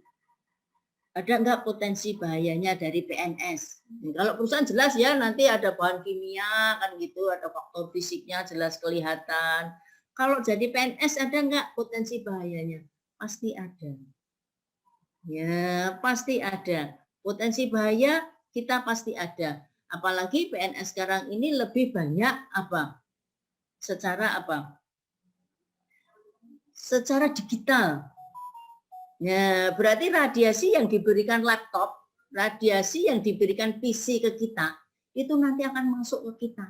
Speaker 2: Ada enggak potensi bahayanya dari PNS? Kalau perusahaan jelas ya nanti ada bahan kimia kan gitu, ada faktor fisiknya jelas kelihatan. Kalau jadi PNS ada enggak potensi bahayanya? pasti ada. Ya, pasti ada. Potensi bahaya kita pasti ada. Apalagi PNS sekarang ini lebih banyak apa? Secara apa? Secara digital. Ya, berarti radiasi yang diberikan laptop, radiasi yang diberikan PC ke kita, itu nanti akan masuk ke kita.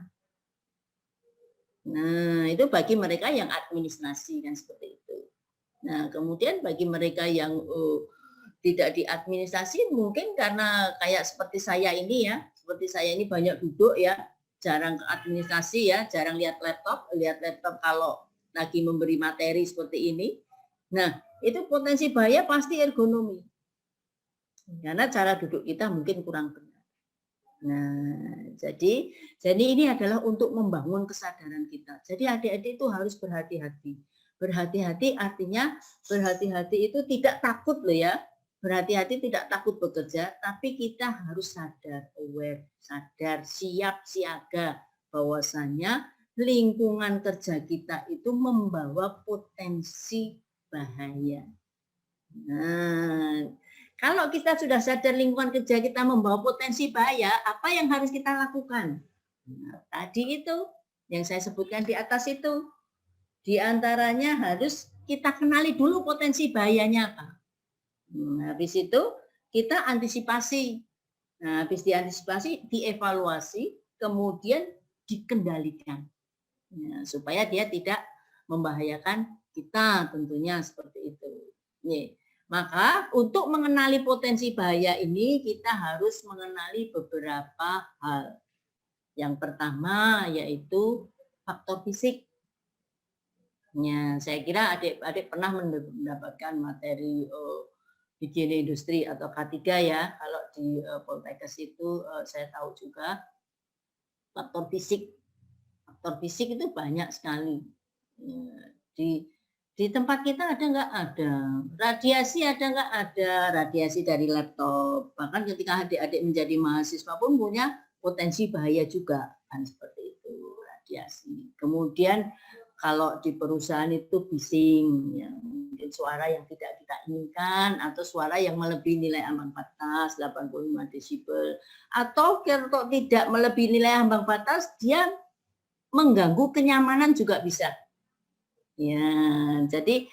Speaker 2: Nah, itu bagi mereka yang administrasi kan seperti itu. Nah, kemudian bagi mereka yang tidak diadministrasi mungkin karena kayak seperti saya ini ya, seperti saya ini banyak duduk ya, jarang ke administrasi ya, jarang lihat laptop kalau lagi memberi materi seperti ini. Nah, itu potensi bahaya pasti ergonomi. Karena cara duduk kita mungkin kurang benar. Nah, jadi ini adalah untuk membangun kesadaran kita. Jadi adik-adik itu harus berhati-hati. Berhati-hati artinya berhati-hati itu tidak takut loh ya. Berhati-hati tidak takut bekerja, tapi kita harus sadar, aware, sadar, siap siaga bahwasanya lingkungan kerja kita itu membawa potensi bahaya. Nah, kalau kita sudah sadar lingkungan kerja kita membawa potensi bahaya, apa yang harus kita lakukan? Nah, tadi itu yang saya sebutkan di atas itu. Di antaranya harus kita kenali dulu potensi bahayanya apa. Habis itu kita antisipasi. Nah, habis diantisipasi, dievaluasi, kemudian dikendalikan. Ya, supaya dia tidak membahayakan kita tentunya seperti itu. Nih, maka untuk mengenali potensi bahaya ini kita harus mengenali beberapa hal. Yang pertama yaitu faktor fisik. Ya, saya kira adik-adik pernah mendapatkan materi higiene industri atau K3 ya. Kalau di Poltekkes itu saya tahu juga faktor fisik. Faktor fisik itu banyak sekali. Di tempat kita ada nggak ada, radiasi ada nggak ada, radiasi dari laptop. Bahkan ketika adik-adik menjadi mahasiswa pun punya potensi bahaya juga, kan seperti itu radiasi. Kemudian kalau di perusahaan itu bising, ya, mungkin suara yang tidak kita inginkan atau suara yang melebihi nilai ambang batas 85 desibel, atau kalau tidak melebihi nilai ambang batas dia mengganggu kenyamanan juga bisa. Ya, jadi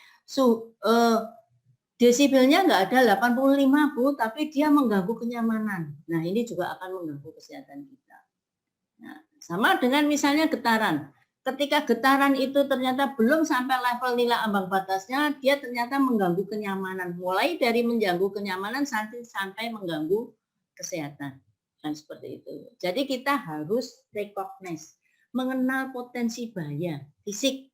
Speaker 2: desibelnya nggak ada 85 Bu, tapi dia mengganggu kenyamanan. Nah, ini juga akan mengganggu kesehatan kita. Nah, sama dengan misalnya getaran. Ketika getaran itu ternyata belum sampai level nilai ambang batasnya, dia ternyata mengganggu kenyamanan. Mulai dari mengganggu kenyamanan sampai mengganggu kesehatan. Kan seperti itu. Jadi kita harus recognize, mengenal potensi bahaya fisik.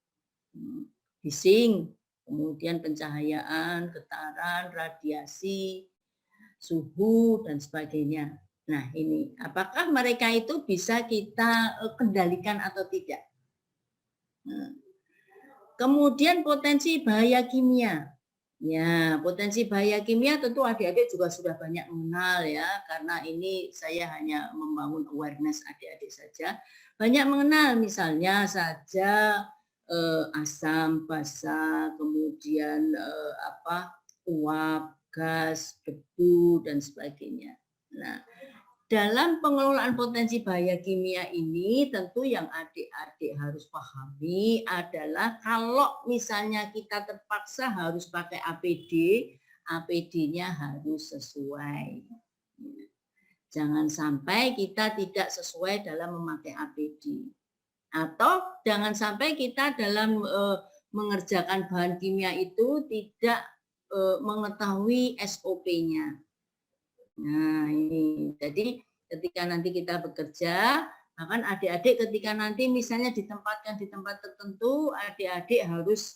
Speaker 2: Bising, kemudian pencahayaan, getaran, radiasi, suhu, dan sebagainya. Nah, ini apakah mereka itu bisa kita kendalikan atau tidak? Kemudian potensi bahaya kimia. Ya, potensi bahaya kimia tentu adik-adik juga sudah banyak mengenal ya, karena ini saya hanya membangun awareness adik-adik saja. Banyak mengenal misalnya saja asam, basa, kemudian uap, gas, debu, dan sebagainya. Nah, dalam pengelolaan potensi bahaya kimia ini tentu yang adik-adik harus pahami adalah kalau misalnya kita terpaksa harus pakai APD, APD-nya harus sesuai. Jangan sampai kita tidak sesuai dalam memakai APD. Atau jangan sampai kita dalam mengerjakan bahan kimia itu tidak mengetahui SOP-nya. Nah, ini. Jadi ketika nanti kita bekerja, bahkan adik-adik ketika nanti misalnya ditempatkan di tempat tertentu, adik-adik harus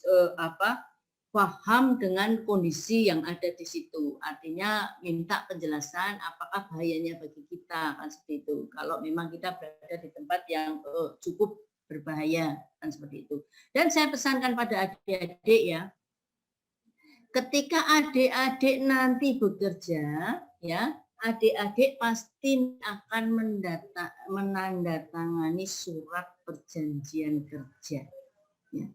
Speaker 2: paham dengan kondisi yang ada di situ. Artinya minta penjelasan apakah bahayanya bagi kita, kan seperti itu. Kalau memang kita berada di tempat yang cukup berbahaya, kan seperti itu. Dan saya pesankan pada adik-adik ya, ketika adik-adik nanti bekerja, ya, adik-adik pasti akan menandatangani surat perjanjian kerja. Ya.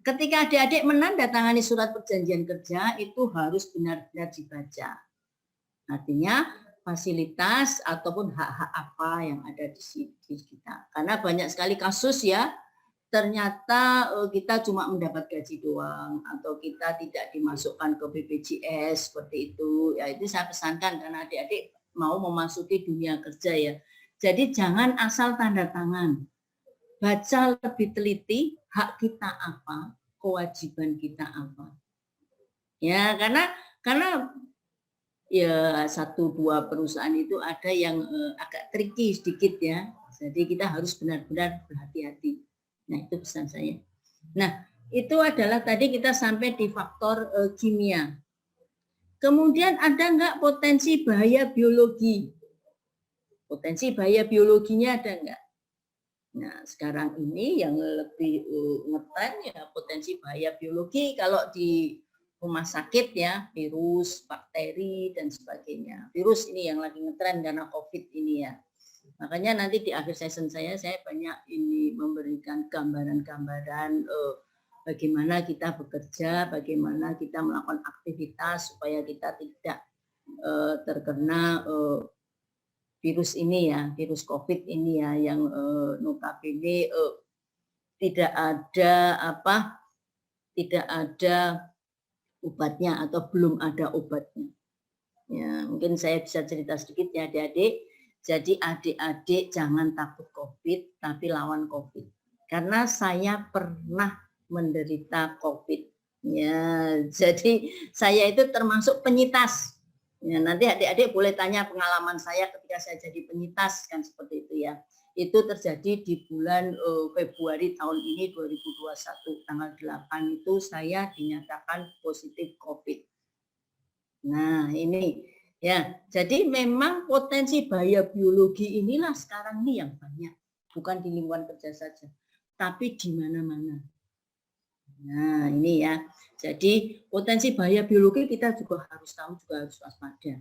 Speaker 2: Ketika adik-adik menandatangani surat perjanjian kerja itu harus benar-benar dibaca. Artinya fasilitas ataupun hak-hak apa yang ada di kita. Karena banyak sekali kasus ya, ternyata kita cuma mendapat gaji doang atau kita tidak dimasukkan ke BPJS seperti itu. Ya itu saya pesankan karena adik-adik mau memasuki dunia kerja ya. Jadi jangan asal tanda tangan. Baca lebih teliti hak kita apa, kewajiban kita apa. Ya, karena ya 1-2 perusahaan itu ada yang agak tricky sedikit ya. Jadi kita harus benar-benar berhati-hati. Nah, itu pesan saya. Nah, itu adalah tadi kita sampai di faktor kimia. Kemudian ada enggak potensi bahaya biologi? Potensi bahaya biologinya ada enggak? Nah, sekarang ini yang lebih ngetren ya potensi bahaya biologi kalau di rumah sakit ya, virus, bakteri, dan sebagainya. Virus ini yang lagi ngetren karena COVID ini ya. Makanya nanti di akhir session saya banyak ini memberikan gambaran-gambaran bagaimana kita bekerja, bagaimana kita melakukan aktivitas supaya kita tidak terkena virus ini ya, virus COVID ini ya, yang notabene tidak ada obatnya atau belum ada obatnya. Ya, mungkin saya bisa cerita sedikit ya adik-adik. Jadi adik-adik jangan takut COVID, tapi lawan COVID. Karena saya pernah menderita COVID. Ya, jadi saya itu termasuk penyintas. Ya, nanti adik-adik boleh tanya pengalaman saya ketika saya jadi penyintas kan seperti itu ya. Itu terjadi di bulan Februari tahun ini 2021 tanggal 8 itu saya dinyatakan positif COVID. Nah, ini ya. Jadi memang potensi bahaya biologi inilah sekarang ini yang banyak, bukan di lingkungan kerja saja, tapi di mana-mana. Nah, ini ya. Jadi potensi bahaya biologi kita juga harus tahu, juga harus waspada.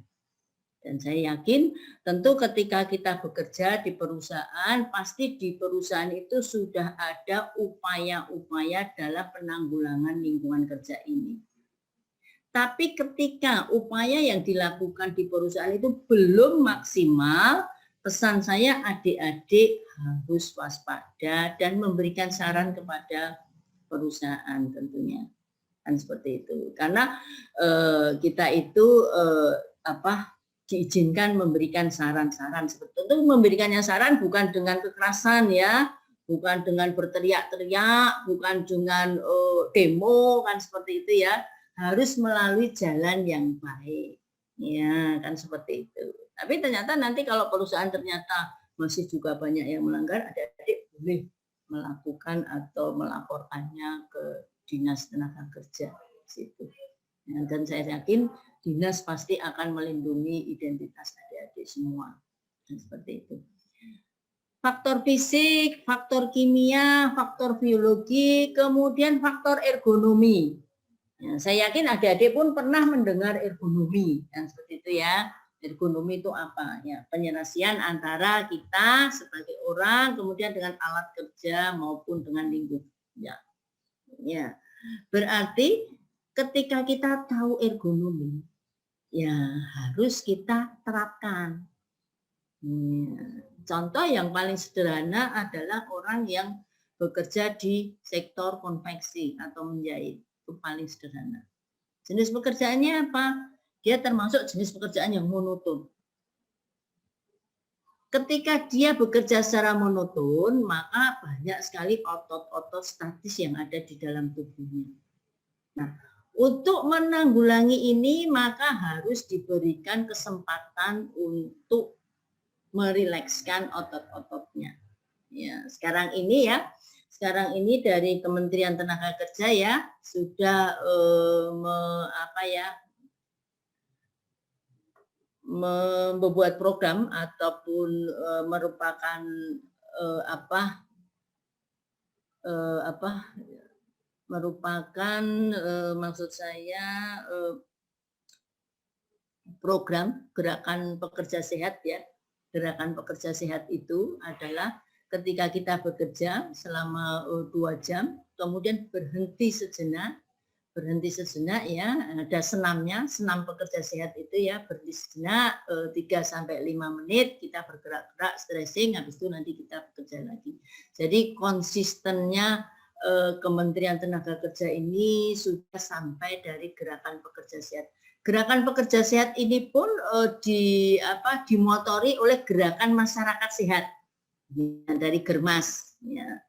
Speaker 2: Dan saya yakin tentu ketika kita bekerja di perusahaan, pasti di perusahaan itu sudah ada upaya-upaya dalam penanggulangan lingkungan kerja ini. Tapi ketika upaya yang dilakukan di perusahaan itu belum maksimal, pesan saya adik-adik harus waspada dan memberikan saran kepada perusahaan tentunya. Kan seperti itu. Karena kita itu diizinkan memberikan saran-saran seperti itu. Memberikannya saran bukan dengan kekerasan ya, bukan dengan berteriak-teriak, bukan dengan demo kan seperti itu ya. Harus melalui jalan yang baik. Ya, kan seperti itu. Tapi ternyata nanti kalau perusahaan ternyata masih juga banyak yang melanggar, adik-adik boleh melakukan atau melaporkannya ke Dinas Tenaga Kerja situ. Ya, dan saya yakin dinas pasti akan melindungi identitas adik-adik semua. Dan seperti itu. Faktor fisik, faktor kimia, faktor biologi, kemudian faktor ergonomi. Ya, saya yakin adik-adik pun pernah mendengar ergonomi, yang seperti itu ya. Ergonomi itu apa? Ya, penyelesaian antara kita sebagai orang, kemudian dengan alat kerja maupun dengan lingkungan. Ya. Ya. Berarti ketika kita tahu ergonomi, ya harus kita terapkan. Ya. Contoh yang paling sederhana adalah orang yang bekerja di sektor konveksi atau menjahit. Itu paling sederhana. Jenis pekerjaannya apa? Dia termasuk jenis pekerjaan yang monoton. Ketika dia bekerja secara monoton, maka banyak sekali otot-otot statis yang ada di dalam tubuhnya. Nah, untuk menanggulangi ini, maka harus diberikan kesempatan untuk merilekskan otot-ototnya. Ya, sekarang ini dari Kementerian Tenaga Kerja ya sudah membuat program ataupun merupakan maksud saya program gerakan pekerja sehat ya. Gerakan pekerja sehat itu adalah ketika kita bekerja selama 2 jam, kemudian berhenti sejenak ya, ada senamnya, senam pekerja sehat itu ya, berhenti sejenak 3-5 menit, kita bergerak-gerak, stretching, habis itu nanti kita bekerja lagi. Jadi konsistennya Kementerian Tenaga Kerja ini sudah sampai dari gerakan pekerja sehat. Gerakan pekerja sehat ini pun dimotori oleh gerakan masyarakat sehat dari Germas. Ya.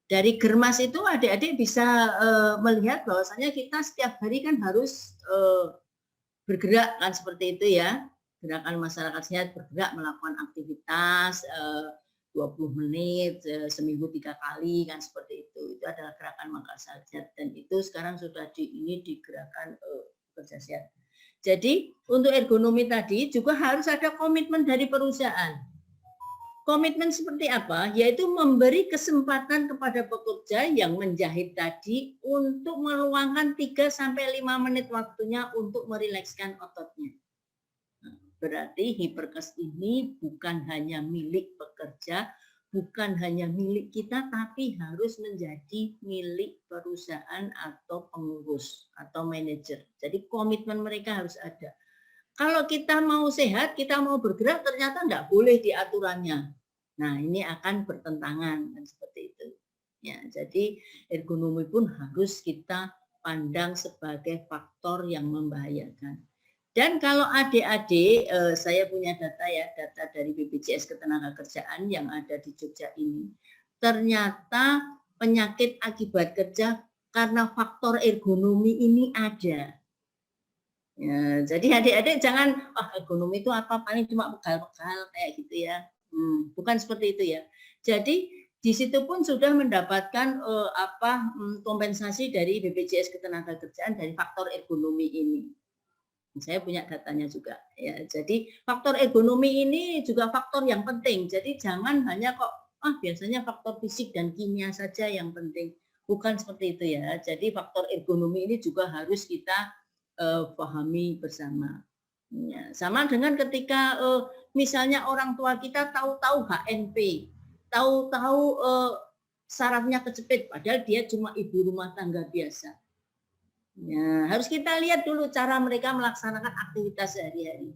Speaker 2: Dari Germas itu adik-adik bisa melihat bahwasanya kita setiap hari kan harus bergerak kan seperti itu ya. Gerakan masyarakat sehat bergerak melakukan aktivitas 20 menit seminggu 3 kali kan seperti itu. Itu adalah gerakan masyarakat sehat dan itu sekarang sudah di gerakan pekerja sehat. Jadi untuk ergonomi tadi juga harus ada komitmen dari perusahaan. Komitmen seperti apa? Yaitu memberi kesempatan kepada pekerja yang menjahit tadi untuk meluangkan 3-5 menit waktunya untuk merilekskan ototnya. Berarti hiperkes ini bukan hanya milik pekerja, bukan hanya milik kita, tapi harus menjadi milik perusahaan atau pengurus atau manajer. Jadi komitmen mereka harus ada. Kalau kita mau sehat, kita mau bergerak, ternyata enggak boleh di aturannya. Nah, ini akan bertentangan dan seperti itu. Ya, jadi ergonomi pun harus kita pandang sebagai faktor yang membahayakan. Dan kalau adik-adik, saya punya data ya, data dari BPJS Ketenagakerjaan yang ada di Jogja ini. Ternyata penyakit akibat kerja karena faktor ergonomi ini ada. Ya, jadi adik-adik jangan, ergonomi itu apa, paling cuma pegal-pegal kayak gitu ya. Bukan seperti itu ya. Jadi di situ pun sudah mendapatkan kompensasi dari BPJS Ketenagakerjaan dari faktor ergonomi ini. Saya punya datanya juga ya. Jadi faktor ergonomi ini juga faktor yang penting. Jadi jangan hanya kok biasanya faktor fisik dan kimia saja yang penting. Bukan seperti itu ya. Jadi faktor ergonomi ini juga harus kita pahami bersama. Ya, sama dengan ketika misalnya orang tua kita tahu-tahu HNP, tahu-tahu sarafnya kejepit, padahal dia cuma ibu rumah tangga biasa. Ya, harus kita lihat dulu cara mereka melaksanakan aktivitas sehari-hari.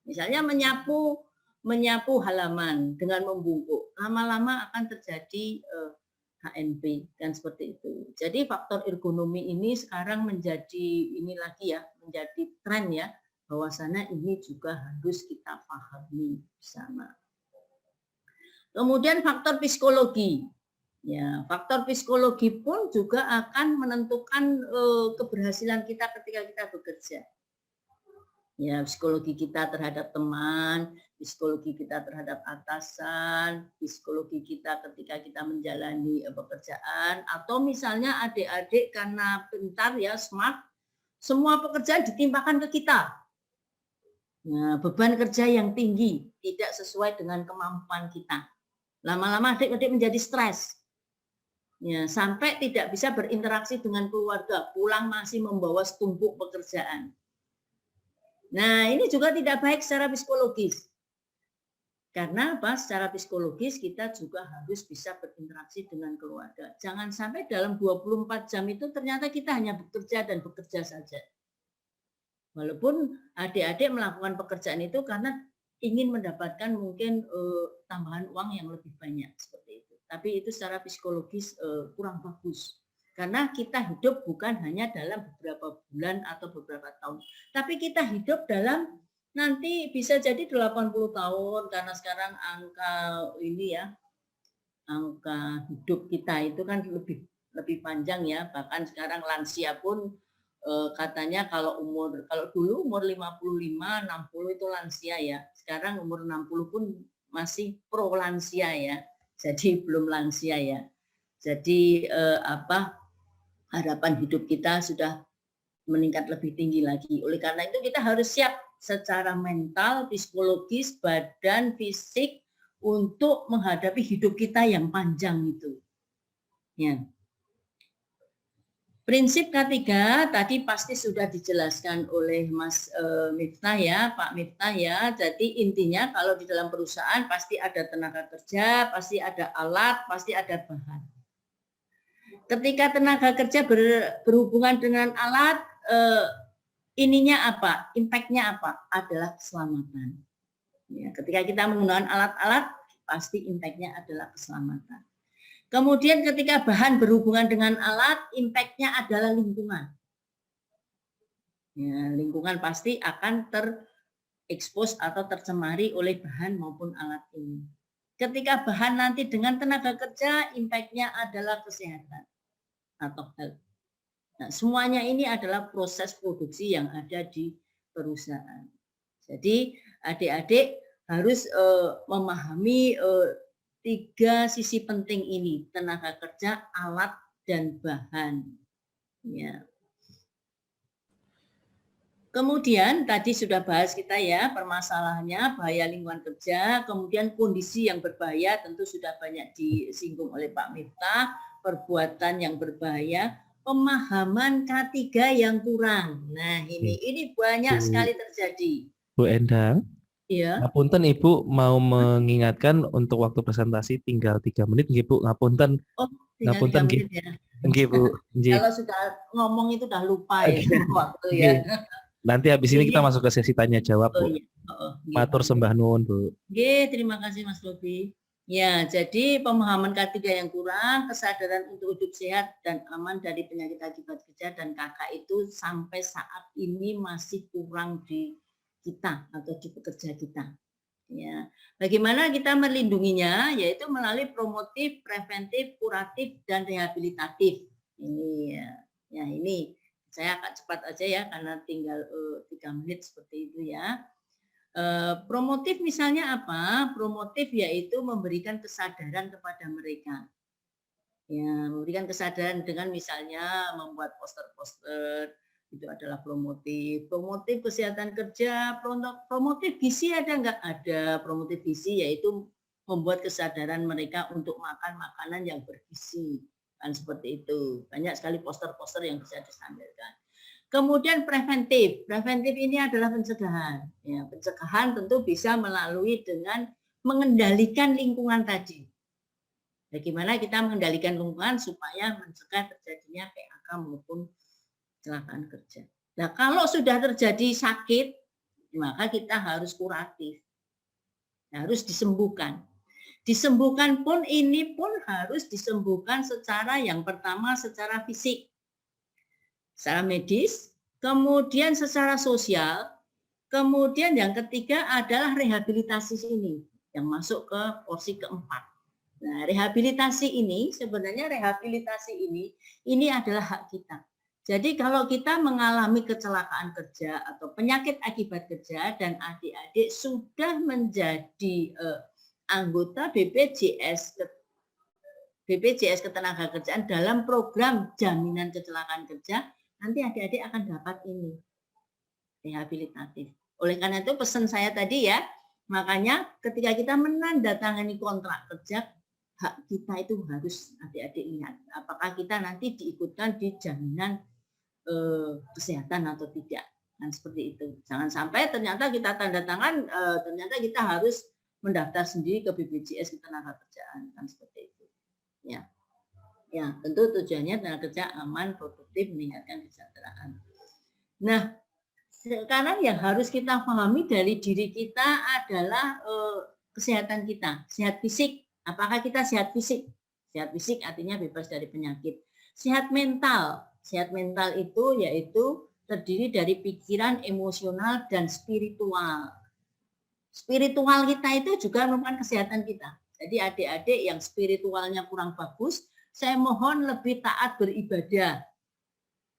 Speaker 2: Misalnya menyapu halaman dengan membungkuk, lama-lama akan terjadi HNP dan seperti itu. Jadi faktor ergonomi ini sekarang menjadi menjadi tren ya, bahwasanya ini juga harus kita pahami bersama. Kemudian faktor psikologi. Ya, faktor psikologi pun juga akan menentukan keberhasilan kita ketika kita bekerja. Ya, psikologi kita terhadap teman, psikologi kita terhadap atasan, psikologi kita ketika kita menjalani pekerjaan, atau misalnya adik-adik karena pintar ya, smart, semua pekerjaan ditimpakan ke kita. Nah, beban kerja yang tinggi tidak sesuai dengan kemampuan kita. Lama-lama adik-adik menjadi stres. Ya, sampai tidak bisa berinteraksi dengan keluarga, pulang masih membawa setumpuk pekerjaan. Nah, ini juga tidak baik secara psikologis. Karena apa? Secara psikologis kita juga harus bisa berinteraksi dengan keluarga. Jangan sampai dalam 24 jam itu ternyata kita hanya bekerja dan bekerja saja. Walaupun adik-adik melakukan pekerjaan itu karena ingin mendapatkan mungkin tambahan uang yang lebih banyak seperti itu. Tapi itu secara psikologis kurang bagus. Karena kita hidup bukan hanya dalam beberapa bulan atau beberapa tahun. Tapi kita hidup dalam nanti bisa jadi 80 tahun karena sekarang angka ini ya, angka hidup kita itu kan lebih panjang ya. Bahkan sekarang lansia pun katanya kalau dulu umur 55, 60 itu lansia ya. Sekarang umur 60 pun masih pro lansia ya. Jadi belum lansia ya. Jadi harapan hidup kita sudah meningkat lebih tinggi lagi. Oleh karena itu kita harus siap secara mental, psikologis, badan, fisik untuk menghadapi hidup kita yang panjang itu. Ya. Prinsip K3 tadi pasti sudah dijelaskan oleh Mas Miftah ya, Pak Miftah ya. Jadi intinya kalau di dalam perusahaan pasti ada tenaga kerja, pasti ada alat, pasti ada bahan. Ketika tenaga kerja berhubungan dengan alat, ininya apa? Impact-nya apa? Adalah keselamatan. Ya, ketika kita menggunakan alat-alat, pasti impact-nya adalah keselamatan. Kemudian ketika bahan berhubungan dengan alat, impact-nya adalah lingkungan. Ya, lingkungan pasti akan terekspos atau tercemari oleh bahan maupun alat ini. Ketika bahan nanti dengan tenaga kerja, impact-nya adalah kesehatan atau health. Nah, semuanya ini adalah proses produksi yang ada di perusahaan. Jadi adik-adik harus memahami 3 sisi penting ini, tenaga kerja, alat, dan bahan. Ya. Kemudian tadi sudah bahas kita ya, permasalahannya bahaya lingkungan kerja, kemudian kondisi yang berbahaya tentu sudah banyak disinggung oleh Pak Miftah, perbuatan yang berbahaya, pemahaman K3 yang kurang. Nah ini banyak sekali terjadi.
Speaker 1: Bu Endang.
Speaker 2: Iya.
Speaker 1: Ngapunten Ibu mau mengingatkan untuk waktu presentasi tinggal 3 menit nggih Bu, ngapunten.
Speaker 2: Oh, tinggal 3 menit ya.
Speaker 1: Nggih Bu, nggih.
Speaker 2: Kalau sudah ngomong itu udah lupa ya waktu ya.
Speaker 1: Nanti habis ini kita masuk ke sesi tanya jawab Bu.
Speaker 2: Iya.
Speaker 1: Matur sembah nuwun Bu.
Speaker 2: Nggih, terima kasih Mas Robi. Ya, jadi pemahaman K3 yang kurang, kesadaran untuk hidup sehat dan aman dari penyakit akibat kerja dan KK itu sampai saat ini masih kurang di kita atau di pekerja kita. Ya, bagaimana kita melindunginya? Yaitu melalui promotif, preventif, kuratif, dan rehabilitatif. Ini ya ini saya akan cepat aja ya karena tinggal 3 menit seperti itu ya. Promotif misalnya apa? Promotif yaitu memberikan kesadaran kepada mereka. Ya, memberikan kesadaran dengan misalnya membuat poster-poster. Itu adalah promotif. Promotif kesehatan kerja, promotif gizi ada nggak? Ada. Promotif gizi yaitu membuat kesadaran mereka untuk makan makanan yang bergizi. Kan seperti itu. Banyak sekali poster-poster yang bisa disampaikan. Kemudian preventif. Preventif ini adalah pencegahan. Ya, pencegahan tentu bisa melalui dengan mengendalikan lingkungan tadi. Bagaimana kita mengendalikan lingkungan supaya mencegah terjadinya PHK maupun kecelakaan kerja. Nah, kalau sudah terjadi sakit, maka kita harus kuratif. Harus disembuhkan. Disembuhkan pun ini pun harus disembuhkan secara yang pertama secara fisik, secara medis, kemudian secara sosial, kemudian yang ketiga adalah rehabilitasi ini yang masuk ke porsi keempat. Nah, rehabilitasi ini sebenarnya ini adalah hak kita. Jadi kalau kita mengalami kecelakaan kerja atau penyakit akibat kerja dan adik-adik sudah menjadi anggota BPJS Ketenagakerjaan dalam program jaminan kecelakaan kerja, nanti adik-adik akan dapat ini rehabilitatif. Oleh karena itu pesan saya tadi ya, makanya ketika kita menandatangani kontrak kerja, hak kita itu harus adik-adik lihat apakah kita nanti diikutkan di jaminan kesehatan atau tidak, kan seperti itu. Jangan sampai ternyata kita tanda tangan, ternyata kita harus mendaftar sendiri ke BPJS Ketenagakerjaan, kan seperti itu. Ya, tentu tujuannya tenaga kerja aman, produktif, meningkatkan kesejahteraan. Nah, sekarang yang harus kita pahami dari diri kita adalah kesehatan kita, sehat fisik. Apakah kita sehat fisik? Sehat fisik artinya bebas dari penyakit. Sehat mental. Sehat mental itu yaitu terdiri dari pikiran, emosional, dan spiritual. Spiritual kita itu juga merupakan kesehatan kita. Jadi adik-adik yang spiritualnya kurang bagus, saya mohon lebih taat beribadah.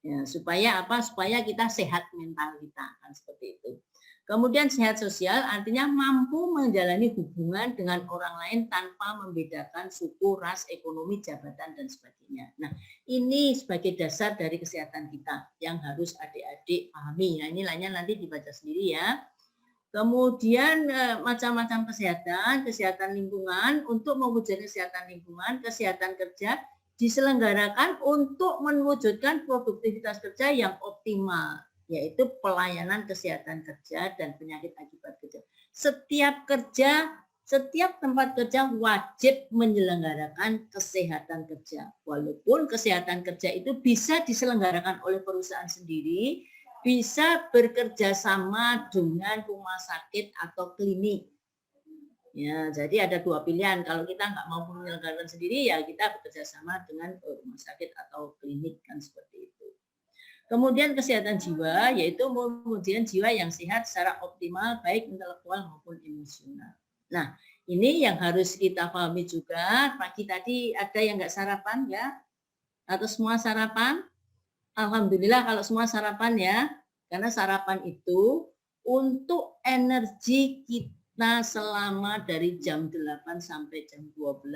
Speaker 2: Ya, supaya apa? Supaya kita sehat mental kita, kan seperti itu. Kemudian sehat sosial artinya mampu menjalani hubungan dengan orang lain tanpa membedakan suku, ras, ekonomi, jabatan, dan sebagainya. Nah, ini sebagai dasar dari kesehatan kita yang harus adik-adik pahami. Nah, ini lainnya nanti dibaca sendiri ya. Kemudian macam-macam kesehatan lingkungan untuk mewujudkan kesehatan lingkungan, kesehatan kerja diselenggarakan untuk mewujudkan produktivitas kerja yang optimal, yaitu pelayanan kesehatan kerja dan penyakit akibat kerja. Setiap tempat kerja wajib menyelenggarakan kesehatan kerja. Walaupun kesehatan kerja itu bisa diselenggarakan oleh perusahaan sendiri, bisa bekerja sama dengan rumah sakit atau klinik. Ya, jadi ada dua pilihan. Kalau kita nggak mau menyelenggarakan sendiri, ya kita bekerja sama dengan rumah sakit atau klinik, kan seperti itu. Kemudian kesehatan jiwa, yaitu kemudian jiwa yang sehat secara optimal, baik intelektual maupun emosional. Nah, ini yang harus kita pahami juga. Pagi tadi ada yang nggak sarapan ya? Atau semua sarapan? Alhamdulillah kalau semua sarapan ya. Karena sarapan itu untuk energi kita selama dari jam 8 sampai jam 12.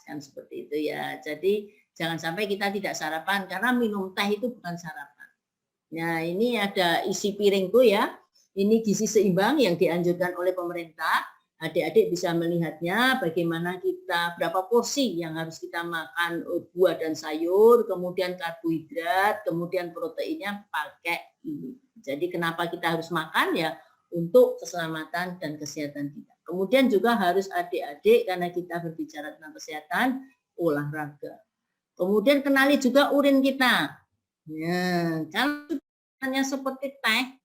Speaker 2: Kan seperti itu ya. Jadi jangan sampai kita tidak sarapan karena minum teh itu bukan sarapan. Nah, ini ada isi piringku ya. Ini gizi seimbang yang dianjurkan oleh pemerintah. Adik-adik bisa melihatnya bagaimana kita berapa porsi yang harus kita makan buah dan sayur, kemudian karbohidrat, kemudian proteinnya pakai ini. Jadi kenapa kita harus makan ya untuk keselamatan dan kesehatan kita. Kemudian juga harus adik-adik karena kita berbicara tentang kesehatan, olahraga. Kemudian kenali juga urin kita. Ya, kalau hanya seperti teh,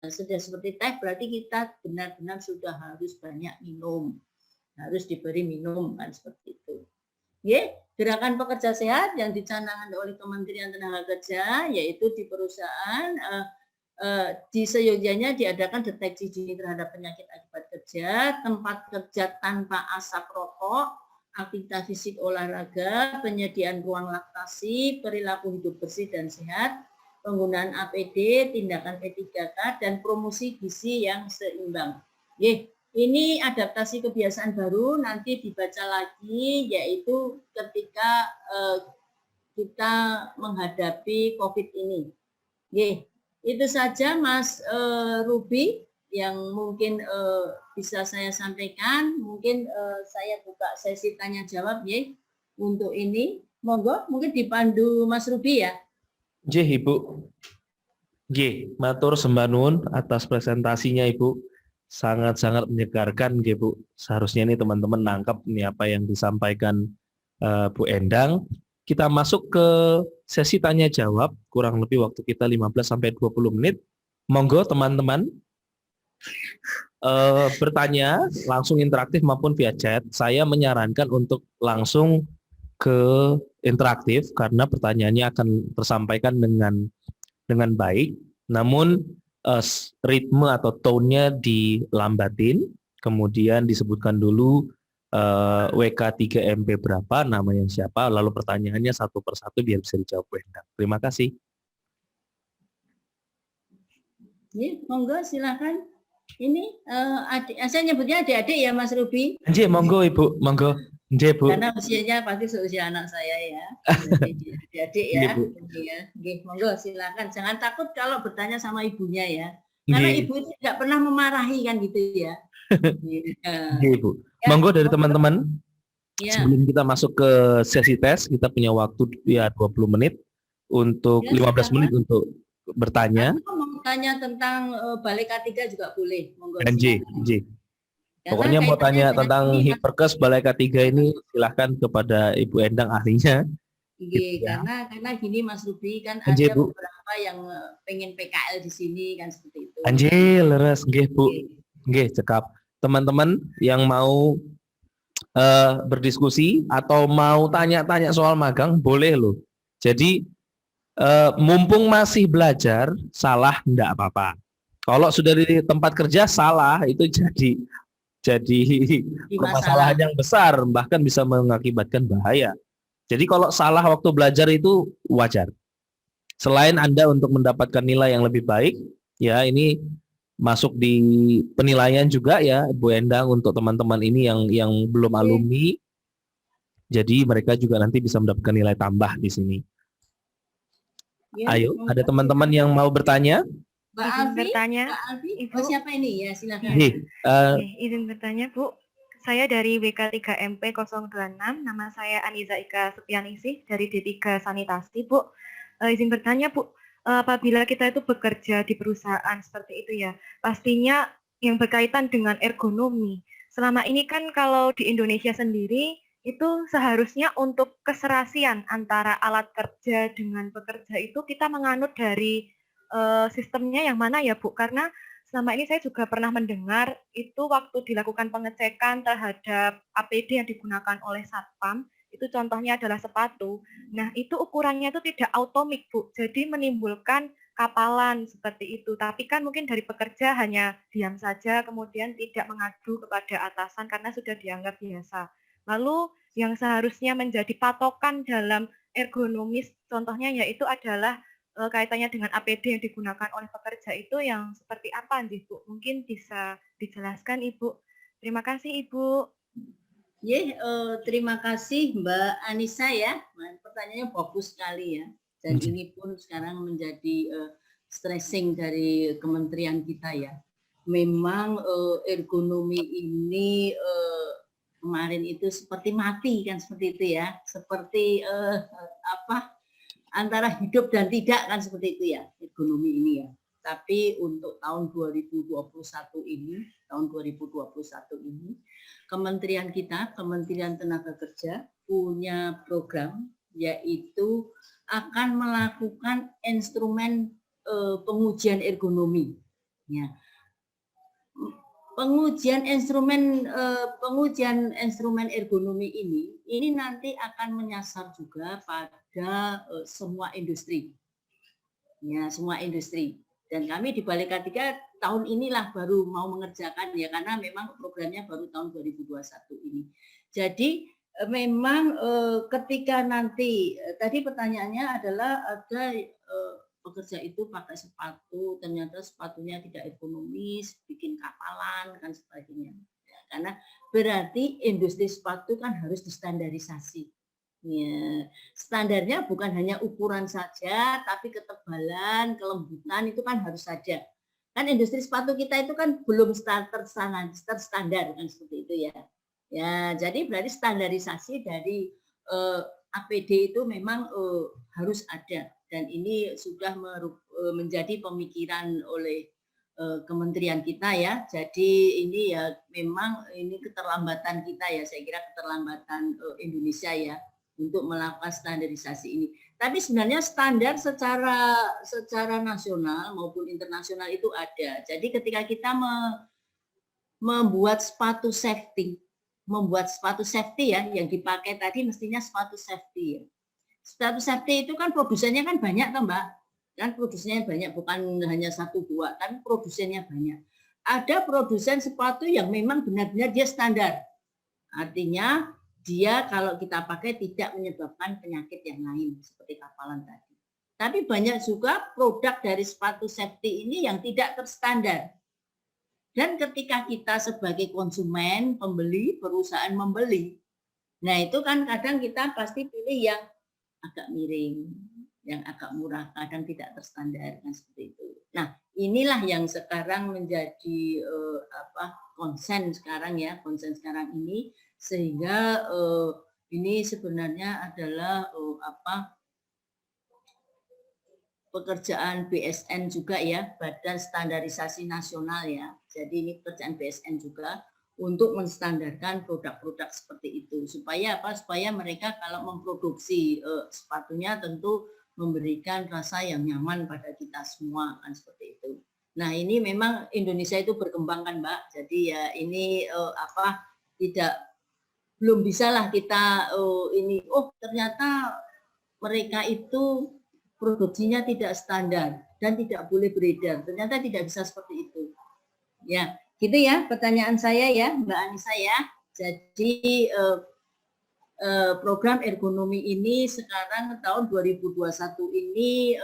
Speaker 2: sudah seperti teh berarti kita benar-benar sudah harus banyak minum, harus diberi minum kan seperti itu. Ya, gerakan pekerja sehat yang dicanangkan oleh Kementerian Tenaga Kerja yaitu di perusahaan di seyogyanya diadakan deteksi dini terhadap penyakit akibat kerja, tempat kerja tanpa asap rokok, aktivitas fisik olahraga, penyediaan ruang laktasi, perilaku hidup bersih dan sehat, penggunaan APD, tindakan P3K, dan promosi gizi yang seimbang. Ini adaptasi kebiasaan baru, nanti dibaca lagi, yaitu ketika kita menghadapi COVID ini. Itu saja Mas Ruby yang mungkin bisa saya sampaikan. Mungkin saya buka sesi tanya jawab untuk ini. Monggo, mungkin dipandu Mas Ruby ya.
Speaker 1: Nggih, Ibu. Nggih, matur sembah nuwun atas presentasinya, Ibu. Sangat-sangat menyegarkan, nggih, Bu. Seharusnya ini teman-teman nangkap nih apa yang disampaikan Bu Endang. Kita masuk ke sesi tanya jawab, kurang lebih waktu kita 15 sampai 20 menit. Monggo teman-teman bertanya langsung interaktif maupun via chat. Saya menyarankan untuk langsung ke interaktif karena pertanyaannya akan tersampaikan dengan baik, namun ritme atau tone-nya dilambatin, kemudian disebutkan dulu WK3MP berapa, namanya siapa, lalu pertanyaannya satu persatu biar bisa dijawab Bu Endang. Terima kasih.
Speaker 2: Monggo silakan. Ini saya nyebutnya adik-adik ya Mas Ruby.
Speaker 1: Nggih, monggo Ibu, monggo. Nggih, Bu.
Speaker 2: Karena usianya pasti seusia anak saya ya. Adik-adik ya. Monggo silakan. Jangan takut kalau bertanya sama ibunya ya. Karena ibu itu tidak pernah memarahi kan gitu ya.
Speaker 1: Nggih, Bu. Monggo dari teman-teman. Ya. Sebelum kita masuk ke sesi tes, kita punya waktu ya 20 menit untuk 15 menit untuk bertanya.
Speaker 2: Aku mau tanya tentang Balai K3 juga boleh. Monggo.
Speaker 1: Nggih. Pokoknya mau tanya tentang Hiperkes Balai K3 ini silahkan kepada Ibu Endang ahlinya.
Speaker 2: Iya, karena gini Mas Ruby kan ada beberapa yang pengen PKL di sini kan seperti itu.
Speaker 1: Anjir, leres, nggih Bu. Nggih, cekap. Teman-teman yang mau berdiskusi atau mau tanya-tanya soal magang boleh loh. Jadi mumpung masih belajar, salah enggak apa-apa. Kalau sudah di tempat kerja salah itu jadi permasalahan yang besar, bahkan bisa mengakibatkan bahaya. Jadi kalau salah waktu belajar itu wajar. Selain Anda untuk mendapatkan nilai yang lebih baik, ya ini masuk di penilaian juga ya Bu Endang untuk teman-teman ini yang belum alumni. Jadi mereka juga nanti bisa mendapatkan nilai tambah di sini. Ayo, ada teman-teman yang mau bertanya?
Speaker 2: Mbak Alfi,
Speaker 5: bertanya.
Speaker 2: Mbak Alfi, siapa ini ya silakan.
Speaker 5: Izin bertanya Bu, Saya dari WK3MP 026, nama saya Aniza Ika Sepianingsih dari D3 Sanitasi, Bu. Izin bertanya, Bu, apabila kita itu bekerja di perusahaan seperti itu ya, pastinya yang berkaitan dengan ergonomi. Selama ini kan kalau di Indonesia sendiri, itu seharusnya untuk keserasian antara alat kerja dengan pekerja itu kita menganut dari sistemnya yang mana ya, Bu? Karena selama ini saya juga pernah mendengar itu waktu dilakukan pengecekan terhadap APD yang digunakan oleh Satpam, itu contohnya adalah sepatu. Nah, itu ukurannya itu tidak automik, Bu. Jadi menimbulkan kapalan seperti itu. Tapi kan mungkin dari pekerja hanya diam saja, kemudian tidak mengadu kepada atasan karena sudah dianggap biasa. Lalu yang seharusnya menjadi patokan dalam ergonomis, contohnya yaitu adalah kaitannya dengan APD yang digunakan oleh pekerja itu yang seperti apa nih, Bu? Mungkin bisa dijelaskan, Ibu. Terima kasih, Ibu.
Speaker 2: Terima kasih Mbak Anissa ya. Pertanyaannya bagus sekali ya. Dan ini pun sekarang menjadi stressing dari kementerian kita ya. Memang ergonomi ini kemarin itu seperti mati kan, seperti itu ya. Seperti antara hidup dan tidak kan, seperti itu ya ergonomi ini ya. Tapi untuk tahun 2021 ini, Kementerian kita, Kementerian Tenaga Kerja punya program yaitu akan melakukan instrumen pengujian ergonomi. Ya. Pengujian instrumen ergonomi ini nanti akan menyasar juga pada semua industri. Ya, semua industri. Dan kami di Balai K3 tahun inilah baru mau mengerjakan ya, karena memang programnya baru tahun 2021 ini. Jadi memang ketika nanti tadi pertanyaannya adalah ada pekerja itu pakai sepatu, ternyata sepatunya tidak ergonomis, bikin kapalan kan sebagainya. Ya, karena berarti industri sepatu kan harus distandarisasi. Ya, standarnya bukan hanya ukuran saja, tapi ketebalan, kelembutan itu kan harus saja. Kan industri sepatu kita itu kan belum terstandar kan, seperti itu ya. Ya, jadi berarti standarisasi dari APD itu memang harus ada, dan ini sudah menjadi pemikiran oleh kementerian kita ya. Jadi ini ya memang ini keterlambatan kita ya, saya kira keterlambatan Indonesia ya untuk melakukan standarisasi ini. Tapi sebenarnya standar secara nasional maupun internasional itu ada. Jadi ketika kita membuat sepatu safety ya, yang dipakai tadi mestinya sepatu safety ya. Sepatu safety itu kan produsennya kan banyak kan Mbak, kan produsennya banyak, bukan hanya 1-2, tapi produsennya banyak. Ada produsen sepatu yang memang benar-benar dia standar, artinya dia kalau kita pakai tidak menyebabkan penyakit yang lain seperti kapalan tadi. Tapi banyak juga produk dari sepatu safety ini yang tidak terstandar. Dan ketika kita sebagai konsumen, pembeli, perusahaan membeli, nah itu kan kadang kita pasti pilih yang agak miring, yang agak murah, kadang tidak terstandar kan, seperti itu. Nah, inilah yang sekarang menjadi konsen sekarang ya, konsen sekarang ini, sehingga ini sebenarnya adalah pekerjaan BSN juga ya, Badan Standarisasi Nasional ya. Jadi ini pekerjaan BSN juga untuk menstandarkan produk-produk seperti itu, supaya apa? Supaya mereka kalau memproduksi sepatunya tentu memberikan rasa yang nyaman pada kita semua kan, seperti itu. Nah, ini memang Indonesia itu berkembang kan Mbak. Jadi ya ini belum bisalah kita ternyata mereka itu produksinya tidak standar dan tidak boleh beredar. Ternyata tidak bisa seperti itu. Ya, gitu ya pertanyaan saya ya Mbak Anissa ya. Jadi program ergonomi ini sekarang tahun 2021 ini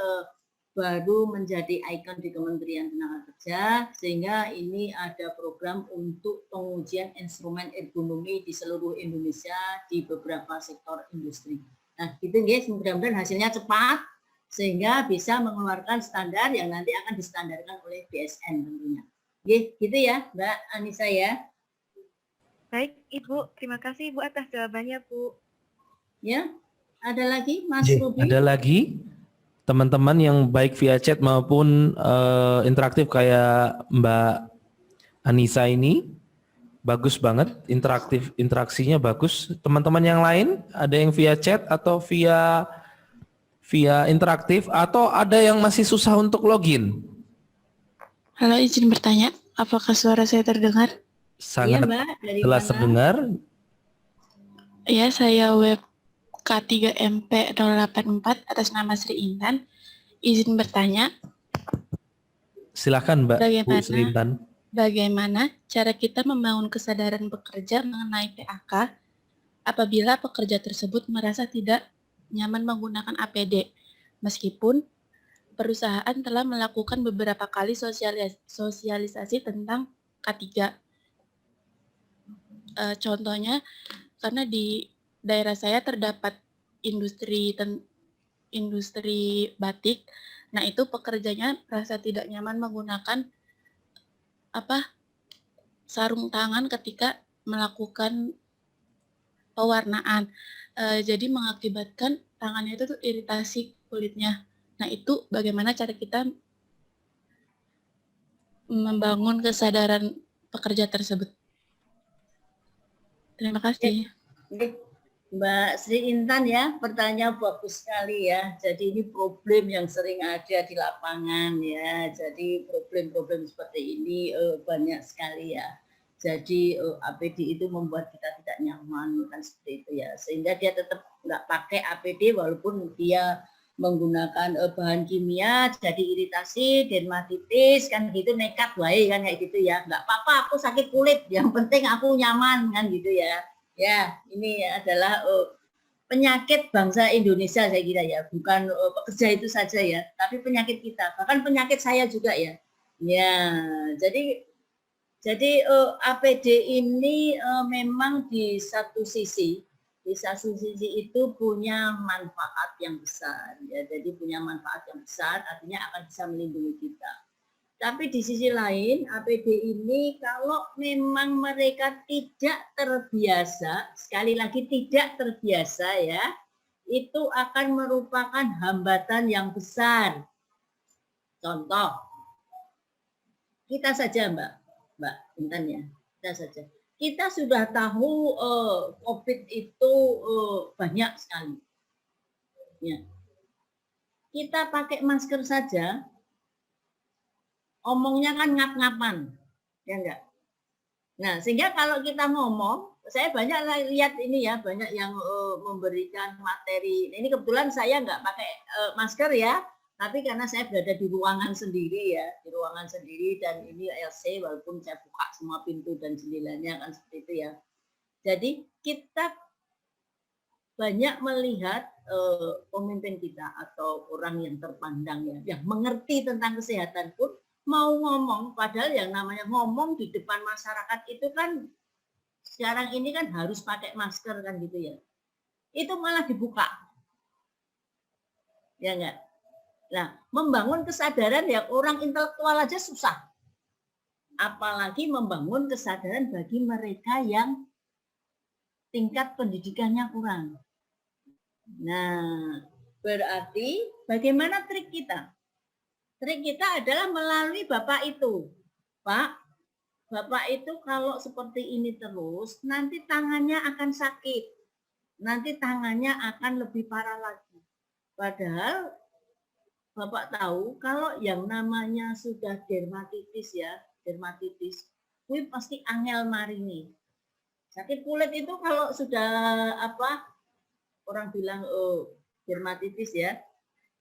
Speaker 2: baru menjadi ikon di Kementerian Tenaga Kerja, sehingga ini ada program untuk pengujian instrumen ergonomi di seluruh Indonesia di beberapa sektor industri. Nah, gitu guys, mudah-mudahan hasilnya cepat sehingga bisa mengeluarkan standar yang nanti akan distandarkan oleh BSN tentunya. Gitu ya Mbak Anissa ya.
Speaker 5: Baik, Ibu. Terima kasih Ibu atas jawabannya, Bu.
Speaker 2: Ya, ada lagi Mas
Speaker 1: J,
Speaker 2: Ruby?
Speaker 1: ada lagi teman-teman yang baik via chat maupun interaktif kayak Mbak Anissa ini bagus banget, interaksinya bagus. Teman-teman yang lain ada yang via chat atau via interaktif atau ada yang masih susah untuk login?
Speaker 6: Halo, izin bertanya, apakah suara saya terdengar?
Speaker 2: Iya
Speaker 1: Sangat
Speaker 2: Mbak, dari
Speaker 1: jelas
Speaker 2: mana?
Speaker 1: terdengar.
Speaker 6: Ya, saya web K3MP 084 atas nama Sri Intan. Izin bertanya,
Speaker 1: Silakan Mbak Bu
Speaker 6: Bagaimana?
Speaker 1: Sri Intan.
Speaker 6: bagaimana cara kita membangun kesadaran bekerja mengenai PAK apabila pekerja tersebut merasa tidak nyaman menggunakan APD, meskipun perusahaan telah melakukan beberapa kali sosialisasi tentang K3. Contohnya, karena di daerah saya terdapat industri batik, nah itu pekerjanya merasa tidak nyaman menggunakan sarung tangan ketika melakukan pewarnaan. Jadi mengakibatkan tangannya itu tuh iritasi kulitnya. Nah itu bagaimana cara kita membangun kesadaran pekerja tersebut? Terima kasih.
Speaker 2: Mbak Sri Intan ya, pertanyaan bagus sekali ya. Jadi ini problem yang sering ada di lapangan ya. Jadi problem-problem seperti ini banyak sekali ya. Jadi APD itu membuat kita tidak nyaman kan seperti itu ya. Sehingga dia tetap nggak pakai APD walaupun dia menggunakan bahan kimia jadi iritasi, dermatitis kan gitu, nekat wae kan kayak gitu ya. Nggak apa-apa, aku sakit kulit, yang penting aku nyaman kan gitu ya. Ya, ini adalah penyakit bangsa Indonesia saya kira ya, bukan pekerja itu saja ya, tapi penyakit kita, bahkan penyakit saya juga ya. Ya, jadi APD ini memang di satu sisi itu punya manfaat yang besar ya, jadi punya manfaat yang besar, artinya akan bisa melindungi kita. Tapi di sisi lain, APD ini kalau memang mereka tidak terbiasa, sekali lagi tidak terbiasa ya, itu akan merupakan hambatan yang besar. Contoh, kita saja Mbak Intan ya, kita saja. Kita sudah tahu COVID itu banyak sekali. Ya. Kita pakai masker saja, omongnya kan ngap-ngapan, ya enggak? Nah, sehingga kalau kita ngomong, saya banyak lihat ini ya, banyak yang memberikan materi. Ini kebetulan saya enggak pakai masker ya, tapi karena saya berada di ruangan sendiri ya, di ruangan sendiri dan ini LC walaupun saya buka semua pintu dan jendelanya kan seperti itu ya. Jadi kita banyak melihat pemimpin kita atau orang yang terpandang ya, yang mengerti tentang kesehatan pun mau ngomong, padahal yang namanya ngomong di depan masyarakat itu kan sekarang ini kan harus pakai masker kan gitu ya. Itu malah dibuka. Ya enggak? Nah, membangun kesadaran ya orang intelektual aja susah. Apalagi membangun kesadaran bagi mereka yang tingkat pendidikannya kurang. Nah, berarti bagaimana trik kita? Trik kita adalah melalui Bapak itu. Pak, Bapak itu kalau seperti ini terus, nanti tangannya akan sakit. Nanti tangannya akan lebih parah lagi. Padahal Bapak tahu kalau yang namanya sudah dermatitis ya, dermatitis, itu pasti angel marini. Sakit kulit itu kalau sudah orang bilang dermatitis ya,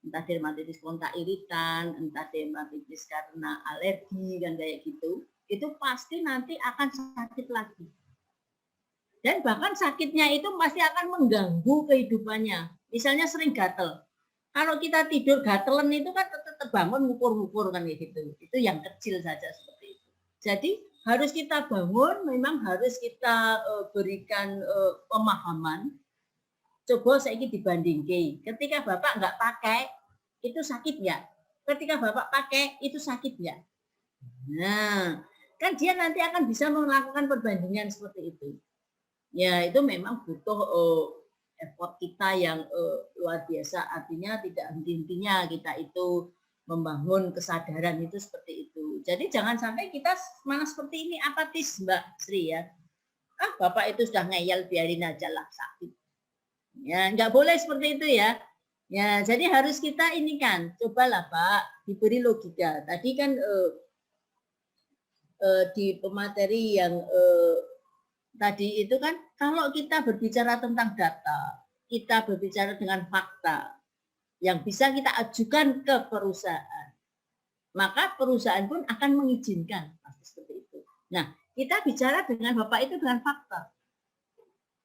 Speaker 2: entah dermatitis kontak iritan, entah dermatitis karena alergi kan kayak gitu, itu pasti nanti akan sakit lagi. Dan bahkan sakitnya itu pasti akan mengganggu kehidupannya. Misalnya sering gatel. Kalau kita tidur gatelan itu kan tetap bangun ngukur-ngukur kan kayak gitu. Itu yang kecil saja seperti itu. Jadi harus kita bangun, memang harus kita berikan pemahaman. Coba saya ini dibandingkan. Ketika Bapak nggak pakai, itu sakit ya. Ketika Bapak pakai, itu sakit ya. Nah, kan dia nanti akan bisa melakukan perbandingan seperti itu. Ya itu memang butuh effort kita yang luar biasa, artinya tidak henti-hentinya kita itu membangun kesadaran itu seperti itu. Jadi jangan sampai kita malah seperti ini apatis Mbak Sri ya. Bapak itu sudah ngeyel, biarin aja lah sakit. Ya nggak boleh seperti itu ya. Ya jadi harus kita ini kan, cobalah Pak diberi logika. Tadi kan di pemateri yang tadi itu kan kalau kita berbicara tentang data, kita berbicara dengan fakta yang bisa kita ajukan ke perusahaan, maka perusahaan pun akan mengizinkan pasti seperti itu. Nah, kita bicara dengan Bapak itu dengan fakta.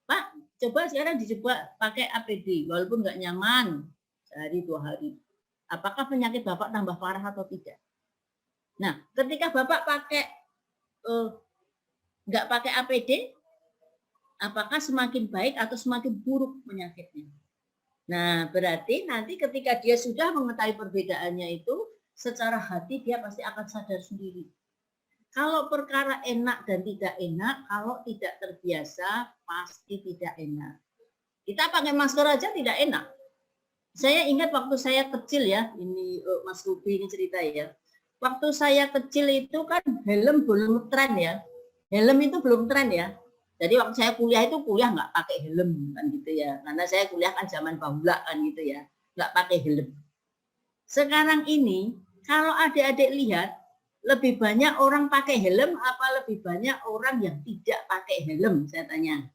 Speaker 2: Pak, coba sekarang dicoba pakai APD, walaupun nggak nyaman sehari 2 hari. Apakah penyakit Bapak tambah parah atau tidak? Nah, ketika Bapak nggak pakai APD, apakah semakin baik atau semakin buruk penyakitnya? Nah, berarti nanti ketika dia sudah mengetahui perbedaannya itu, secara hati dia pasti akan sadar sendiri. Kalau perkara enak dan tidak enak, kalau tidak terbiasa, pasti tidak enak. Kita pakai masker aja tidak enak. Saya ingat waktu saya kecil ya, ini Mas Ruby ini cerita ya. Waktu saya kecil itu kan helm belum tren ya. Helm itu belum tren ya. Jadi waktu saya kuliah itu nggak pakai helm kan gitu ya. Karena saya kuliah kan zaman bahula kan gitu ya. Nggak pakai helm. Sekarang ini kalau adik-adik lihat, lebih banyak orang pakai helm apa lebih banyak orang yang tidak pakai helm, saya tanya.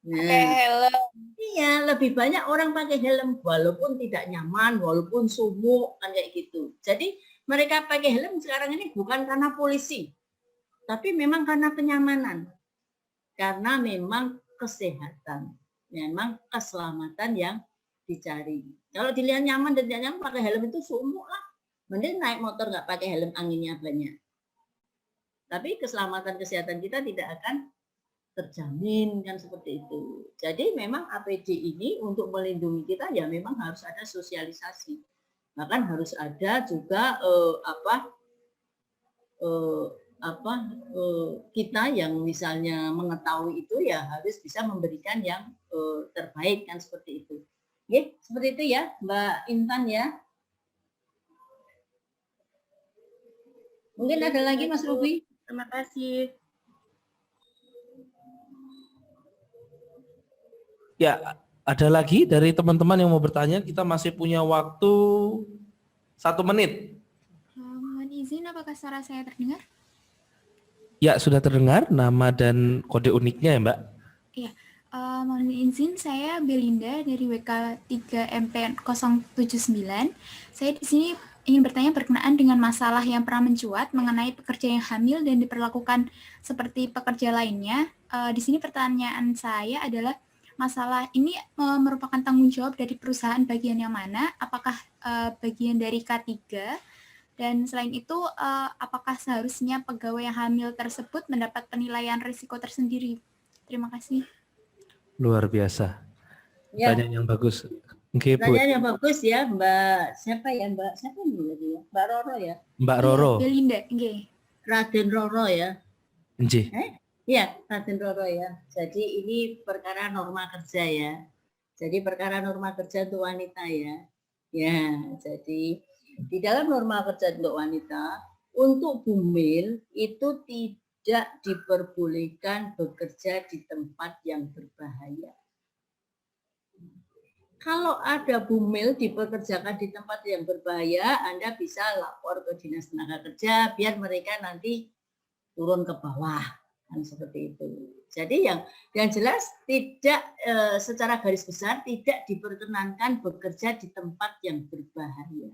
Speaker 2: Nah,
Speaker 3: helm.
Speaker 2: iya, lebih banyak orang pakai helm walaupun tidak nyaman, walaupun sumuk kan kayak gitu. Jadi mereka pakai helm sekarang ini bukan karena polisi, tapi memang karena kenyamanan. Karena memang kesehatan, memang keselamatan yang dicari. Kalau dilihat nyaman dan tidak nyaman pakai helm itu sumuk lah. Mending naik motor nggak pakai helm, anginnya banyak. Tapi keselamatan kesehatan kita tidak akan terjamin kan seperti itu. Jadi memang APD ini untuk melindungi kita ya memang harus ada sosialisasi. Bahkan harus ada juga kita yang misalnya mengetahui itu ya harus bisa memberikan yang terbaik kan seperti itu. Oke, seperti itu ya Mbak Intan ya. Mungkin ada lagi Mas Ruby?
Speaker 6: Terima kasih.
Speaker 1: Ya, ada lagi dari teman-teman yang mau bertanya. Kita masih punya waktu 1 menit.
Speaker 7: Mohon izin, apakah suara saya terdengar?
Speaker 1: Ya, sudah terdengar nama dan kode uniknya ya Mbak.
Speaker 7: Iya, mohon izin, saya Belinda dari WK 3 MP 079. Saya di sini ingin bertanya berkenaan dengan masalah yang pernah mencuat mengenai pekerja yang hamil dan diperlakukan seperti pekerja lainnya. Di sini pertanyaan saya adalah masalah ini merupakan tanggung jawab dari perusahaan bagian yang mana? Apakah bagian dari K3? Dan selain itu, apakah seharusnya pegawai yang hamil tersebut mendapat penilaian risiko tersendiri? Terima kasih.
Speaker 1: Luar biasa.
Speaker 2: Ya.
Speaker 1: Pertanyaan yang bagus. Oke, Bu.
Speaker 2: Pertanyaan yang bagus ya Mbak. Siapa ya Mbak? Siapa ini lagi ya? Mbak Roro ya?
Speaker 1: Mbak Roro.
Speaker 7: Belinda, nggih.
Speaker 2: Raden Roro ya?
Speaker 1: Nggih.
Speaker 2: Iya, Raden Roro ya. Jadi ini perkara norma kerja ya. Jadi perkara norma kerja untuk wanita ya. Ya, jadi di dalam norma kerja untuk wanita, untuk bumil itu tidak diperbolehkan bekerja di tempat yang berbahaya. Kalau ada bumil dipekerjakan di tempat yang berbahaya, Anda bisa lapor ke Dinas Tenaga Kerja biar mereka nanti turun ke bawah. Kan seperti itu. Jadi yang jelas tidak secara garis besar tidak diperkenankan bekerja di tempat yang berbahaya.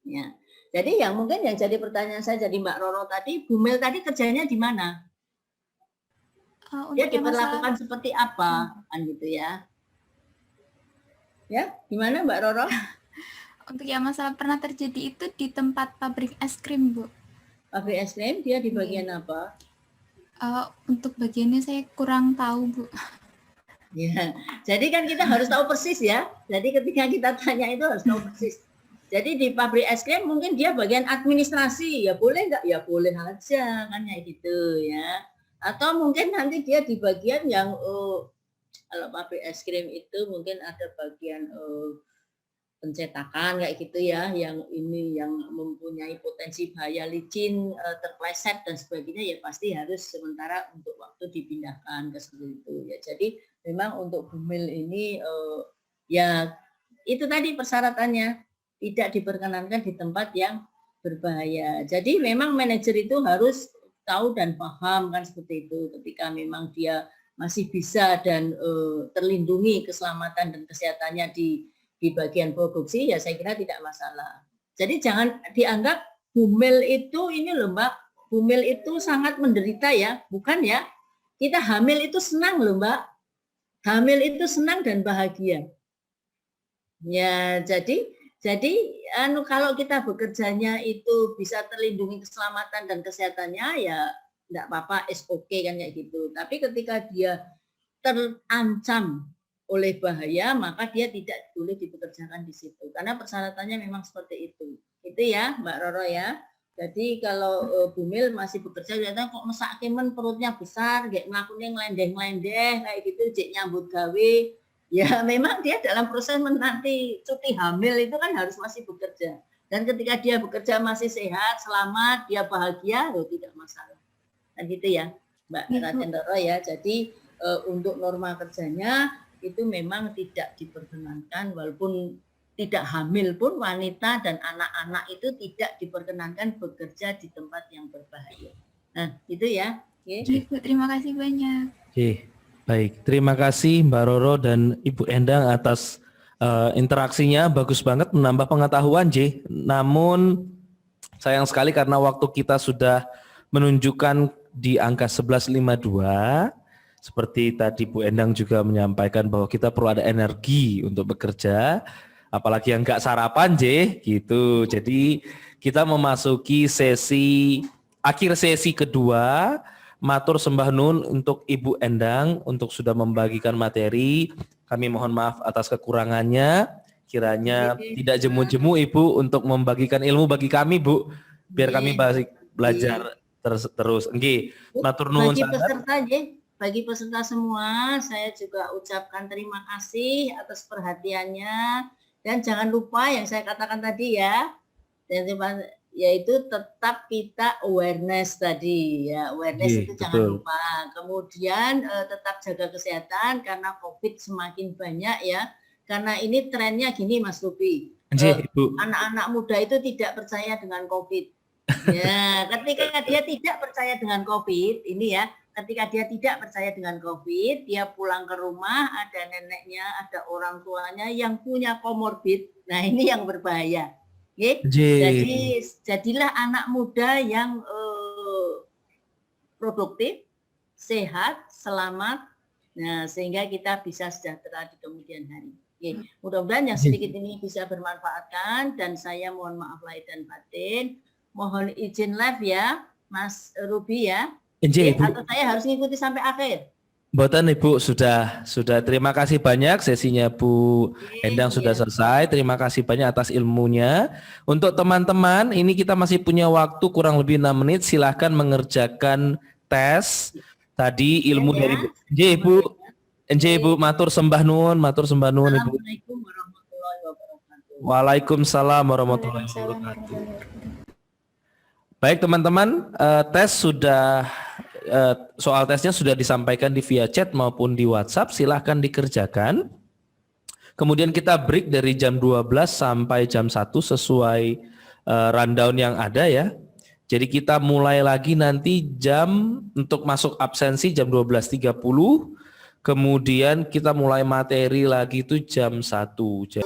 Speaker 2: Ya. Jadi yang mungkin yang jadi pertanyaan saya jadi Mbak Roro tadi, bumil tadi kerjanya di mana? Dia diperlakukan seperti apa? Kan gitu ya. Ya, gimana Mbak Roro?
Speaker 7: Untuk yang masalah pernah terjadi itu di tempat pabrik es krim, Bu.
Speaker 2: Pabrik es krim dia di bagian apa?
Speaker 7: Untuk bagiannya saya kurang tahu, Bu.
Speaker 2: Ya, jadi kan kita harus tahu persis ya. Jadi ketika kita tanya itu harus tahu persis. Jadi di pabrik es krim mungkin dia bagian administrasi, ya boleh nggak? Ya boleh aja kan kayak gitu ya. Atau mungkin nanti dia di bagian yang kalau pabrik es krim itu mungkin ada bagian pencetakan kayak gitu ya, yang ini yang mempunyai potensi bahaya licin, terpleset dan sebagainya, ya pasti harus sementara untuk waktu dipindahkan ke situ ya. Jadi memang untuk bumil ini ya itu tadi persyaratannya, tidak diperkenankan di tempat yang berbahaya. Jadi memang manajer itu harus tahu dan paham kan seperti itu. Ketika memang dia masih bisa dan terlindungi keselamatan dan kesehatannya di bagian produksi, ya saya kira tidak masalah. Jadi jangan dianggap bumil itu ini loh Mbak, bumil itu sangat menderita ya, bukan ya. Kita hamil itu senang loh Mbak. Hamil itu senang dan bahagia. Ya, jadi kalau kita bekerjanya itu bisa terlindungi keselamatan dan kesehatannya, ya enggak apa-apa, is okay kan kayak gitu. Tapi ketika dia terancam oleh bahaya, maka dia tidak boleh dipekerjakan di situ. Karena persyaratannya memang seperti itu. Itu ya, Mbak Roro ya. Jadi kalau bumil masih bekerja, ternyata kok mesakimen perutnya besar, kayak melakukannya ngelendeh-ngelendeh kayak gitu, jek nyambut gawe. Ya memang dia dalam proses nanti cuti hamil itu kan harus masih bekerja. Dan ketika dia bekerja masih sehat, selamat, dia bahagia, tidak masalah. Dan gitu ya, Mbak Ratendoro ya. Jadi untuk norma kerjanya itu memang tidak diperkenankan, walaupun tidak hamil pun wanita dan anak-anak itu tidak diperkenankan bekerja di tempat yang berbahaya. Nah, itu ya.
Speaker 7: Ibu, terima kasih banyak.
Speaker 1: Baik, terima kasih Mbak Roro dan Ibu Endang atas interaksinya, bagus banget menambah pengetahuan J. Namun sayang sekali karena waktu kita sudah menunjukkan di angka 11.52. Seperti tadi Bu Endang juga menyampaikan bahwa kita perlu ada energi untuk bekerja, apalagi yang nggak sarapan J, gitu. Jadi kita memasuki akhir sesi kedua. Matur sembah nun untuk Ibu Endang untuk sudah membagikan materi. Kami mohon maaf atas kekurangannya. Kiranya tidak jemu-jemu Ibu untuk membagikan ilmu bagi kami Bu, biar kami belajar terus. Nggih, matur nuwun sangat.
Speaker 2: Bagi peserta semua, saya juga ucapkan terima kasih atas perhatiannya, dan jangan lupa yang saya katakan tadi ya, yaitu tetap kita awareness tadi ya, awareness itu jangan lupa. Kemudian tetap jaga kesehatan karena COVID semakin banyak ya, karena ini trennya gini Mas Ruby, anak-anak muda itu tidak percaya dengan COVID. Ya, ketika dia tidak percaya dengan COVID ini ya, ketika dia tidak percaya dengan COVID, dia pulang ke rumah, ada neneknya, ada orang tuanya yang punya komorbid. Nah ini yang berbahaya. Jadi jadilah anak muda yang produktif, sehat, selamat, nah sehingga kita bisa sejahtera di kemudian hari. Mudah-mudahan yang sedikit ini bisa bermanfaatkan, dan saya mohon maaf lahir dan batin. Mohon izin live ya, Mas Ruby ya. Atau saya harus ngikuti sampai akhir?
Speaker 1: Mboten Ibu, sudah. Terima kasih banyak, sesinya Bu Endang sudah selesai. Terima kasih banyak atas ilmunya. Untuk teman-teman, ini kita masih punya waktu kurang lebih 6 menit. Silahkan mengerjakan tes. Tadi ilmu dari Ibu. Ibu, matur sembah nuwun, Ibu.
Speaker 2: Assalamualaikum warahmatullahi wabarakatuh.
Speaker 1: Waalaikumsalam warahmatullahi wabarakatuh. Baik teman-teman, soal tesnya sudah disampaikan di via chat maupun di WhatsApp, silahkan dikerjakan. Kemudian kita break dari jam 12 sampai jam 1 sesuai rundown yang ada ya. Jadi kita mulai lagi nanti untuk masuk absensi jam 12.30, kemudian kita mulai materi lagi itu jam 1.